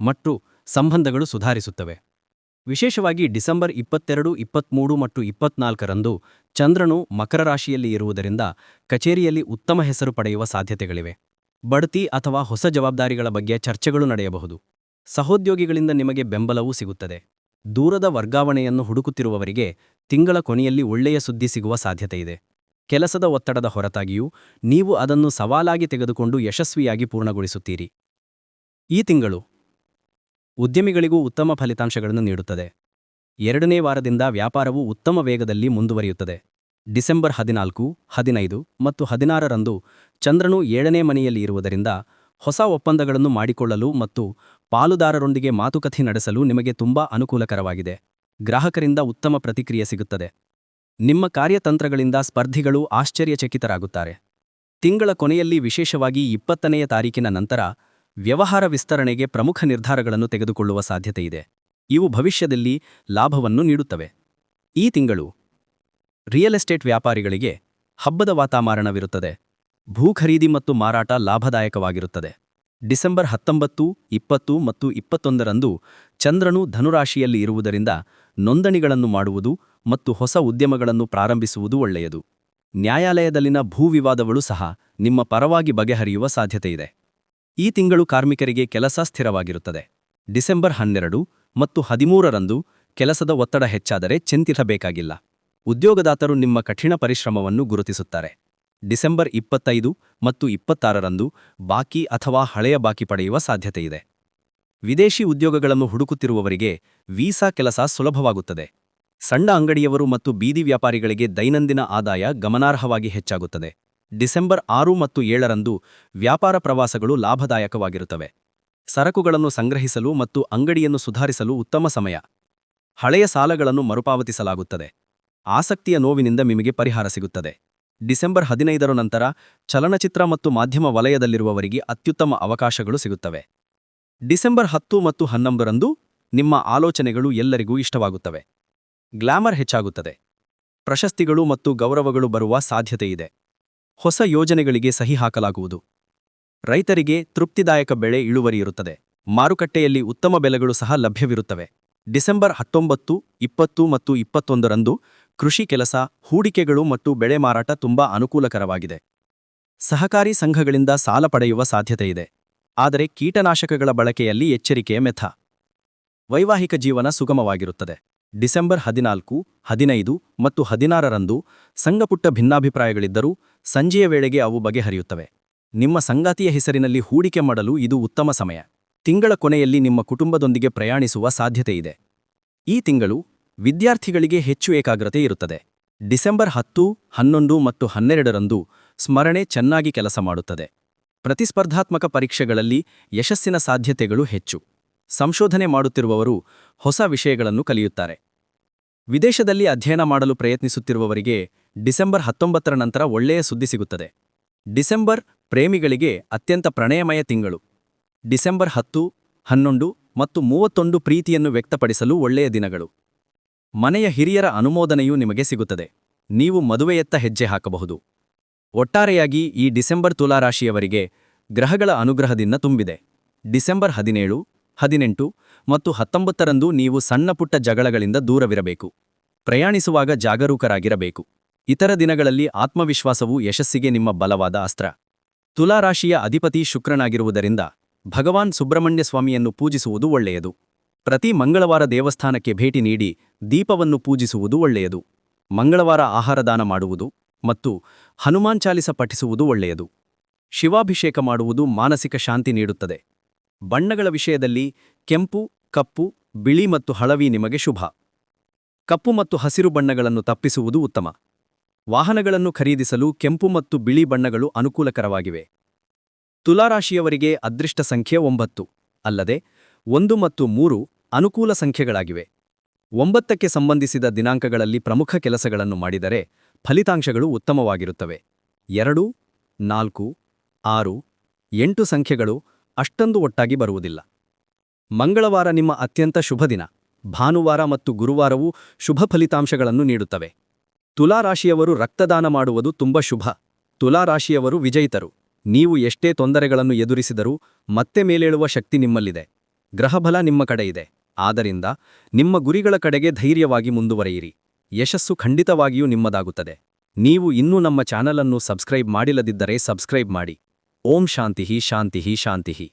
ಮತ್ತು ಸಂಬಂಧಗಳು ಸುಧಾರಿಸುತ್ತವೆ. ವಿಶೇಷವಾಗಿ ಡಿಸೆಂಬರ್ 22, 23 ಮತ್ತು 24ರಂದು ಚಂದ್ರನು ಮಕರ ರಾಶಿಯಲ್ಲಿ ಇರುವುದರಿಂದ ಕಚೇರಿಯಲ್ಲಿ ಉತ್ತಮ ಹೆಸರು ಪಡೆಯುವ ಸಾಧ್ಯತೆಗಳಿವೆ. ಬಡ್ತಿ ಅಥವಾ ಹೊಸ ಜವಾಬ್ದಾರಿಗಳ ಬಗ್ಗೆ ಚರ್ಚೆಗಳು ನಡೆಯಬಹುದು. ಸಹೋದ್ಯೋಗಿಗಳಿಂದ ನಿಮಗೆ ಬೆಂಬಲವೂ ಸಿಗುತ್ತದೆ. ದೂರದ ವರ್ಗಾವಣೆಯನ್ನು ಹುಡುಕುತ್ತಿರುವವರಿಗೆ ತಿಂಗಳ ಕೊನೆಯಲ್ಲಿ ಒಳ್ಳೆಯ ಸುದ್ದಿ ಸಿಗುವ ಸಾಧ್ಯತೆಯಿದೆ. ಕೆಲಸದ ಒತ್ತಡದ ಹೊರತಾಗಿಯೂ ನೀವು ಅದನ್ನು ಸವಾಲಾಗಿ ತೆಗೆದುಕೊಂಡು ಯಶಸ್ವಿಯಾಗಿ ಪೂರ್ಣಗೊಳಿಸುತ್ತೀರಿ. ಈ ತಿಂಗಳು ಉದ್ಯಮಿಗಳಿಗೂ ಉತ್ತಮ ಫಲಿತಾಂಶಗಳನ್ನು ನೀಡುತ್ತದೆ. 2ನೇ ವಾರದಿಂದ ವ್ಯಾಪಾರವು ಉತ್ತಮ ವೇಗದಲ್ಲಿ ಮುಂದುವರಿಯುತ್ತದೆ. ಡಿಸೆಂಬರ್ 14, 15 ಮತ್ತು 16ರಂದು ಚಂದ್ರನು 7ನೇ ಮನೆಯಲ್ಲಿ ಇರುವುದರಿಂದ ಹೊಸ ಒಪ್ಪಂದಗಳನ್ನು ಮಾಡಿಕೊಳ್ಳಲು ಮತ್ತು ಪಾಲುದಾರರೊಂದಿಗೆ ಮಾತುಕತೆ ನಡೆಸಲು ನಿಮಗೆ ತುಂಬಾ ಅನುಕೂಲಕರವಾಗಿದೆ. ಗ್ರಾಹಕರಿಂದ ಉತ್ತಮ ಪ್ರತಿಕ್ರಿಯೆ ಸಿಗುತ್ತದೆ. ನಿಮ್ಮ ಕಾರ್ಯತಂತ್ರಗಳಿಂದ ಸ್ಪರ್ಧಿಗಳು ಆಶ್ಚರ್ಯಚಕಿತರಾಗುತ್ತಾರೆ. ತಿಂಗಳ ಕೊನೆಯಲ್ಲಿ ವಿಶೇಷವಾಗಿ 20ನೇ ತಾರೀಕಿನ ನಂತರ ವ್ಯವಹಾರ ವಿಸ್ತರಣೆಗೆ ಪ್ರಮುಖ ನಿರ್ಧಾರಗಳನ್ನು ತೆಗೆದುಕೊಳ್ಳುವ ಸಾಧ್ಯತೆಯಿದೆ. ಇವು ಭವಿಷ್ಯದಲ್ಲಿ ಲಾಭವನ್ನು ನೀಡುತ್ತವೆ. ಈ ತಿಂಗಳು ರಿಯಲ್ ಎಸ್ಟೇಟ್ ವ್ಯಾಪಾರಿಗಳಿಗೆ ಹಬ್ಬದ ವಾತಾವರಣವಿರುತ್ತದೆ. ಭೂ ಖರೀದಿ ಮತ್ತು ಮಾರಾಟ ಲಾಭದಾಯಕವಾಗಿರುತ್ತದೆ. ಡಿಸೆಂಬರ್ 19, 20 ಮತ್ತು 21ರಂದು ಚಂದ್ರನು ಧನುರಾಶಿಯಲ್ಲಿ ಇರುವುದರಿಂದ ನೋಂದಣಿಗಳನ್ನು ಮಾಡುವುದು ಮತ್ತು ಹೊಸ ಉದ್ಯಮಗಳನ್ನು ಪ್ರಾರಂಭಿಸುವುದು ಒಳ್ಳೆಯದು. ನ್ಯಾಯಾಲಯದಲ್ಲಿನ ಭೂ ವಿವಾದಗಳು ಸಹ ನಿಮ್ಮ ಪರವಾಗಿ ಬಗೆಹರಿಯುವ ಸಾಧ್ಯತೆಯಿದೆ. ಈ ತಿಂಗಳು ಕಾರ್ಮಿಕರಿಗೆ ಕೆಲಸ ಸ್ಥಿರವಾಗಿರುತ್ತದೆ. ಡಿಸೆಂಬರ್ 12 ಮತ್ತು 13ರಂದು ಕೆಲಸದ ಒತ್ತಡ ಹೆಚ್ಚಾದರೆ ಚಿಂತಿಸಬೇಕಾಗಿಲ್ಲ. ಉದ್ಯೋಗದಾತರು ನಿಮ್ಮ ಕಠಿಣ ಪರಿಶ್ರಮವನ್ನು ಗುರುತಿಸುತ್ತಾರೆ. ಡಿಸೆಂಬರ್ 25 ಮತ್ತು 26ರಂದು ಬಾಕಿ ಅಥವಾ ಹಳೆಯ ಬಾಕಿ ಪಡೆಯುವ ಸಾಧ್ಯತೆಯಿದೆ. ವಿದೇಶಿ ಉದ್ಯೋಗಗಳನ್ನು ಹುಡುಕುತ್ತಿರುವವರಿಗೆ ವೀಸಾ ಕೆಲಸ ಸುಲಭವಾಗುತ್ತದೆ. ಸಣ್ಣ ಅಂಗಡಿಯವರು ಮತ್ತು ಬೀದಿ ವ್ಯಾಪಾರಿಗಳಿಗೆ ದೈನಂದಿನ ಆದಾಯ ಗಮನಾರ್ಹವಾಗಿ ಹೆಚ್ಚಾಗುತ್ತದೆ. ಡಿಸೆಂಬರ್ 6 ಮತ್ತು 7ರಂದು ವ್ಯಾಪಾರ ಪ್ರವಾಸಗಳು ಲಾಭದಾಯಕವಾಗಿರುತ್ತವೆ. ಸರಕುಗಳನ್ನು ಸಂಗ್ರಹಿಸಲು ಮತ್ತು ಅಂಗಡಿಯನ್ನು ಸುಧಾರಿಸಲು ಉತ್ತಮ ಸಮಯ. ಹಳೆಯ ಸಾಲಗಳನ್ನು ಮರುಪಾವತಿಸಲಾಗುತ್ತದೆ. ಆಸಕ್ತಿಯ ನೋವಿನಿಂದ ನಿಮಗೆ ಪರಿಹಾರ ಸಿಗುತ್ತದೆ. ಡಿಸೆಂಬರ್ 15ರ ನಂತರ ಚಲನಚಿತ್ರ ಮತ್ತು ಮಾಧ್ಯಮ ವಲಯದಲ್ಲಿರುವವರಿಗೆ ಅತ್ಯುತ್ತಮ ಅವಕಾಶಗಳು ಸಿಗುತ್ತವೆ. ಡಿಸೆಂಬರ್ 10 ಮತ್ತು 11ರಂದು ನಿಮ್ಮ ಆಲೋಚನೆಗಳು ಎಲ್ಲರಿಗೂ ಇಷ್ಟವಾಗುತ್ತವೆ. ಗ್ಲಾಮರ್ ಹೆಚ್ಚಾಗುತ್ತದೆ. ಪ್ರಶಸ್ತಿಗಳು ಮತ್ತು ಗೌರವಗಳು ಬರುವ ಸಾಧ್ಯತೆಯಿದೆ. ಹೊಸ ಯೋಜನೆಗಳಿಗೆ ಸಹಿ ಹಾಕಲಾಗುವುದು. ರೈತರಿಗೆ ತೃಪ್ತಿದಾಯಕ ಬೆಳೆ ಇಳುವರಿಯಿರುತ್ತದೆ. ಮಾರುಕಟ್ಟೆಯಲ್ಲಿ ಉತ್ತಮ ಬೆಲೆಗಳು ಸಹ ಲಭ್ಯವಿರುತ್ತವೆ. ಡಿಸೆಂಬರ್ 19, 20 ಮತ್ತು 21ರಂದು ಕೃಷಿ ಕೆಲಸ, ಹೂಡಿಕೆಗಳು ಮತ್ತು ಬೆಳೆ ಮಾರಾಟ ತುಂಬಾ ಅನುಕೂಲಕರವಾಗಿದೆ. ಸಹಕಾರಿ ಸಂಘಗಳಿಂದ ಸಾಲ ಪಡೆಯುವ ಸಾಧ್ಯತೆಯಿದೆ. ಆದರೆ ಕೀಟನಾಶಕಗಳ ಬಳಕೆಯಲ್ಲಿ ಎಚ್ಚರಿಕೆಯ ಮೆಥ. ವೈವಾಹಿಕ ಜೀವನ ಸುಗಮವಾಗಿರುತ್ತದೆ. ಡಿಸೆಂಬರ್ 14, 15 ಮತ್ತು 16ರಂದು ಸಂಗಪುಟ್ಟ ಭಿನ್ನಾಭಿಪ್ರಾಯಗಳಿದ್ದರೂ ಸಂಜೆಯ ವೇಳೆಗೆ ಅವು ಬಗೆಹರಿಯುತ್ತವೆ. ನಿಮ್ಮ ಸಂಗಾತಿಯ ಹೆಸರಿನಲ್ಲಿ ಹೂಡಿಕೆ ಮಾಡಲು ಇದು ಉತ್ತಮ ಸಮಯ. ತಿಂಗಳ ಕೊನೆಯಲ್ಲಿ ನಿಮ್ಮ ಕುಟುಂಬದೊಂದಿಗೆ ಪ್ರಯಾಣಿಸುವ ಸಾಧ್ಯತೆಯಿದೆ. ಈ ತಿಂಗಳು ವಿದ್ಯಾರ್ಥಿಗಳಿಗೆ ಹೆಚ್ಚು ಏಕಾಗ್ರತೆ ಇರುತ್ತದೆ. ಡಿಸೆಂಬರ್ 10, 11 ಮತ್ತು 12ರಂದು ಸ್ಮರಣೆ ಚೆನ್ನಾಗಿ ಕೆಲಸ ಮಾಡುತ್ತದೆ. ಪ್ರತಿಸ್ಪರ್ಧಾತ್ಮಕ ಪರೀಕ್ಷೆಗಳಲ್ಲಿ ಯಶಸ್ಸಿನ ಸಾಧ್ಯತೆಗಳು ಹೆಚ್ಚು. ಸಂಶೋಧನೆ ಮಾಡುತ್ತಿರುವವರು ಹೊಸ ವಿಷಯಗಳನ್ನು ಕಲಿಯುತ್ತಾರೆ. ವಿದೇಶದಲ್ಲಿ ಅಧ್ಯಯನ ಮಾಡಲು ಪ್ರಯತ್ನಿಸುತ್ತಿರುವವರಿಗೆ ಡಿಸೆಂಬರ್ 19ರ ನಂತರ ಒಳ್ಳೆಯ ಸುದ್ದಿ ಸಿಗುತ್ತದೆ. ಡಿಸೆಂಬರ್ ಪ್ರೇಮಿಗಳಿಗೆ ಅತ್ಯಂತ ಪ್ರಣಯಮಯ ತಿಂಗಳು. ಡಿಸೆಂಬರ್ 10, 11 ಮತ್ತು 31 ಪ್ರೀತಿಯನ್ನು ವ್ಯಕ್ತಪಡಿಸಲು ಒಳ್ಳೆಯ ದಿನಗಳು. ಮನೆಯ ಹಿರಿಯರ ಅನುಮೋದನೆಯೂ ನಿಮಗೆ ಸಿಗುತ್ತದೆ. ನೀವು ಮದುವೆಯತ್ತ ಹೆಜ್ಜೆ ಹಾಕಬಹುದು. ಒಟ್ಟಾರೆಯಾಗಿ ಈ ಡಿಸೆಂಬರ್ ತುಲಾರಾಶಿಯವರಿಗೆ ಗ್ರಹಗಳ ಅನುಗ್ರಹದಿಂದ ತುಂಬಿದೆ. ಡಿಸೆಂಬರ್ 17, 18 ಮತ್ತು 19ರಂದು ನೀವು ಸಣ್ಣಪುಟ್ಟ ಜಗಳಗಳಿಂದ ದೂರವಿರಬೇಕು. ಪ್ರಯಾಣಿಸುವಾಗ ಜಾಗರೂಕರಾಗಿರಬೇಕು. ಇತರ ದಿನಗಳಲ್ಲಿ ಆತ್ಮವಿಶ್ವಾಸವು ಯಶಸ್ಸಿಗೆ ನಿಮ್ಮ ಬಲವಾದ ಅಸ್ತ್ರ. ತುಲಾರಾಶಿಯ ಅಧಿಪತಿ ಶುಕ್ರನಾಗಿರುವುದರಿಂದ ಭಗವಾನ್ ಸುಬ್ರಹ್ಮಣ್ಯ ಸ್ವಾಮಿಯನ್ನು ಪೂಜಿಸುವುದು ಒಳ್ಳೆಯದು. ಪ್ರತಿ ಮಂಗಳವಾರ ದೇವಸ್ಥಾನಕ್ಕೆ ಭೇಟಿ ನೀಡಿ ದೀಪವನ್ನು ಪೂಜಿಸುವುದು ಒಳ್ಳೆಯದು. ಮಂಗಳವಾರ ಆಹಾರದಾನ ಮಾಡುವುದು ಮತ್ತು ಹನುಮಾನ್ ಚಾಲಿಸ ಪಠಿಸುವುದು ಒಳ್ಳೆಯದು. ಶಿವಾಭಿಷೇಕ ಮಾಡುವುದು ಮಾನಸಿಕ ಶಾಂತಿ ನೀಡುತ್ತದೆ. ಬಣ್ಣಗಳ ವಿಷಯದಲ್ಲಿ ಕೆಂಪು, ಕಪ್ಪು, ಬಿಳಿ ಮತ್ತು ಹಳವಿ ನಿಮಗೆ ಶುಭ. ಕಪ್ಪು ಮತ್ತು ಹಸಿರು ಬಣ್ಣಗಳನ್ನು ತಪ್ಪಿಸುವುದು ಉತ್ತಮ. ವಾಹನಗಳನ್ನು ಖರೀದಿಸಲು ಕೆಂಪು ಮತ್ತು ಬಿಳಿ ಬಣ್ಣಗಳು ಅನುಕೂಲಕರವಾಗಿವೆ. ತುಲಾರಾಶಿಯವರಿಗೆ ಅದೃಷ್ಟ ಸಂಖ್ಯೆ 9, ಅಲ್ಲದೆ 1 ಮತ್ತು 3 ಅನುಕೂಲ ಸಂಖ್ಯೆಗಳಾಗಿವೆ. 9ಕ್ಕೆ ಸಂಬಂಧಿಸಿದ ದಿನಾಂಕಗಳಲ್ಲಿ ಪ್ರಮುಖ ಕೆಲಸಗಳನ್ನು ಮಾಡಿದರೆ ಫಲಿತಾಂಶಗಳು ಉತ್ತಮವಾಗಿರುತ್ತವೆ. 2, 4, 6, 8 ಸಂಖ್ಯೆಗಳು ಅಷ್ಟೊಂದು ಒಟ್ಟಾಗಿ ಬರುವುದಿಲ್ಲ. ಮಂಗಳವಾರ ನಿಮ್ಮ ಅತ್ಯಂತ ಶುಭ ದಿನ. ಭಾನುವಾರ ಮತ್ತು ಗುರುವಾರವೂ ಶುಭ ಫಲಿತಾಂಶಗಳನ್ನು ನೀಡುತ್ತವೆ. ತುಲಾರಾಶಿಯವರು ರಕ್ತದಾನ ಮಾಡುವುದು ತುಂಬ ಶುಭ. ತುಲಾರಾಶಿಯವರು ವಿಜಯಿತರು. ನೀವು ಎಷ್ಟೇ ತೊಂದರೆಗಳನ್ನು ಎದುರಿಸಿದರೂ ಮತ್ತೆ ಮೇಲೇಳುವ ಶಕ್ತಿ ನಿಮ್ಮಲ್ಲಿದೆ. ಗ್ರಹಬಲ ನಿಮ್ಮ ಕಡೆ ಇದೆ. ಆದ್ದರಿಂದ ನಿಮ್ಮ ಗುರಿಗಳ ಕಡೆಗೆ ಧೈರ್ಯವಾಗಿ ಮುಂದುವರಿಯಿರಿ. ಯಶಸ್ಸು ಖಂಡಿತವಾಗಿಯೂ ನಿಮ್ಮದಾಗುತ್ತದೆ. ನೀವು ಇನ್ನೂ ನಮ್ಮ ಚಾನಲ್ ಅನ್ನು ಸಬ್ಸ್ಕ್ರೈಬ್ ಮಾಡಿಲ್ಲದಿದ್ದರೆ ಸಬ್ಸ್ಕ್ರೈಬ್ ಮಾಡಿ. ಓಂ ಶಾಂತಿಹಿ ಶಾಂತಿಹಿ ಶಾಂತಿಹಿ.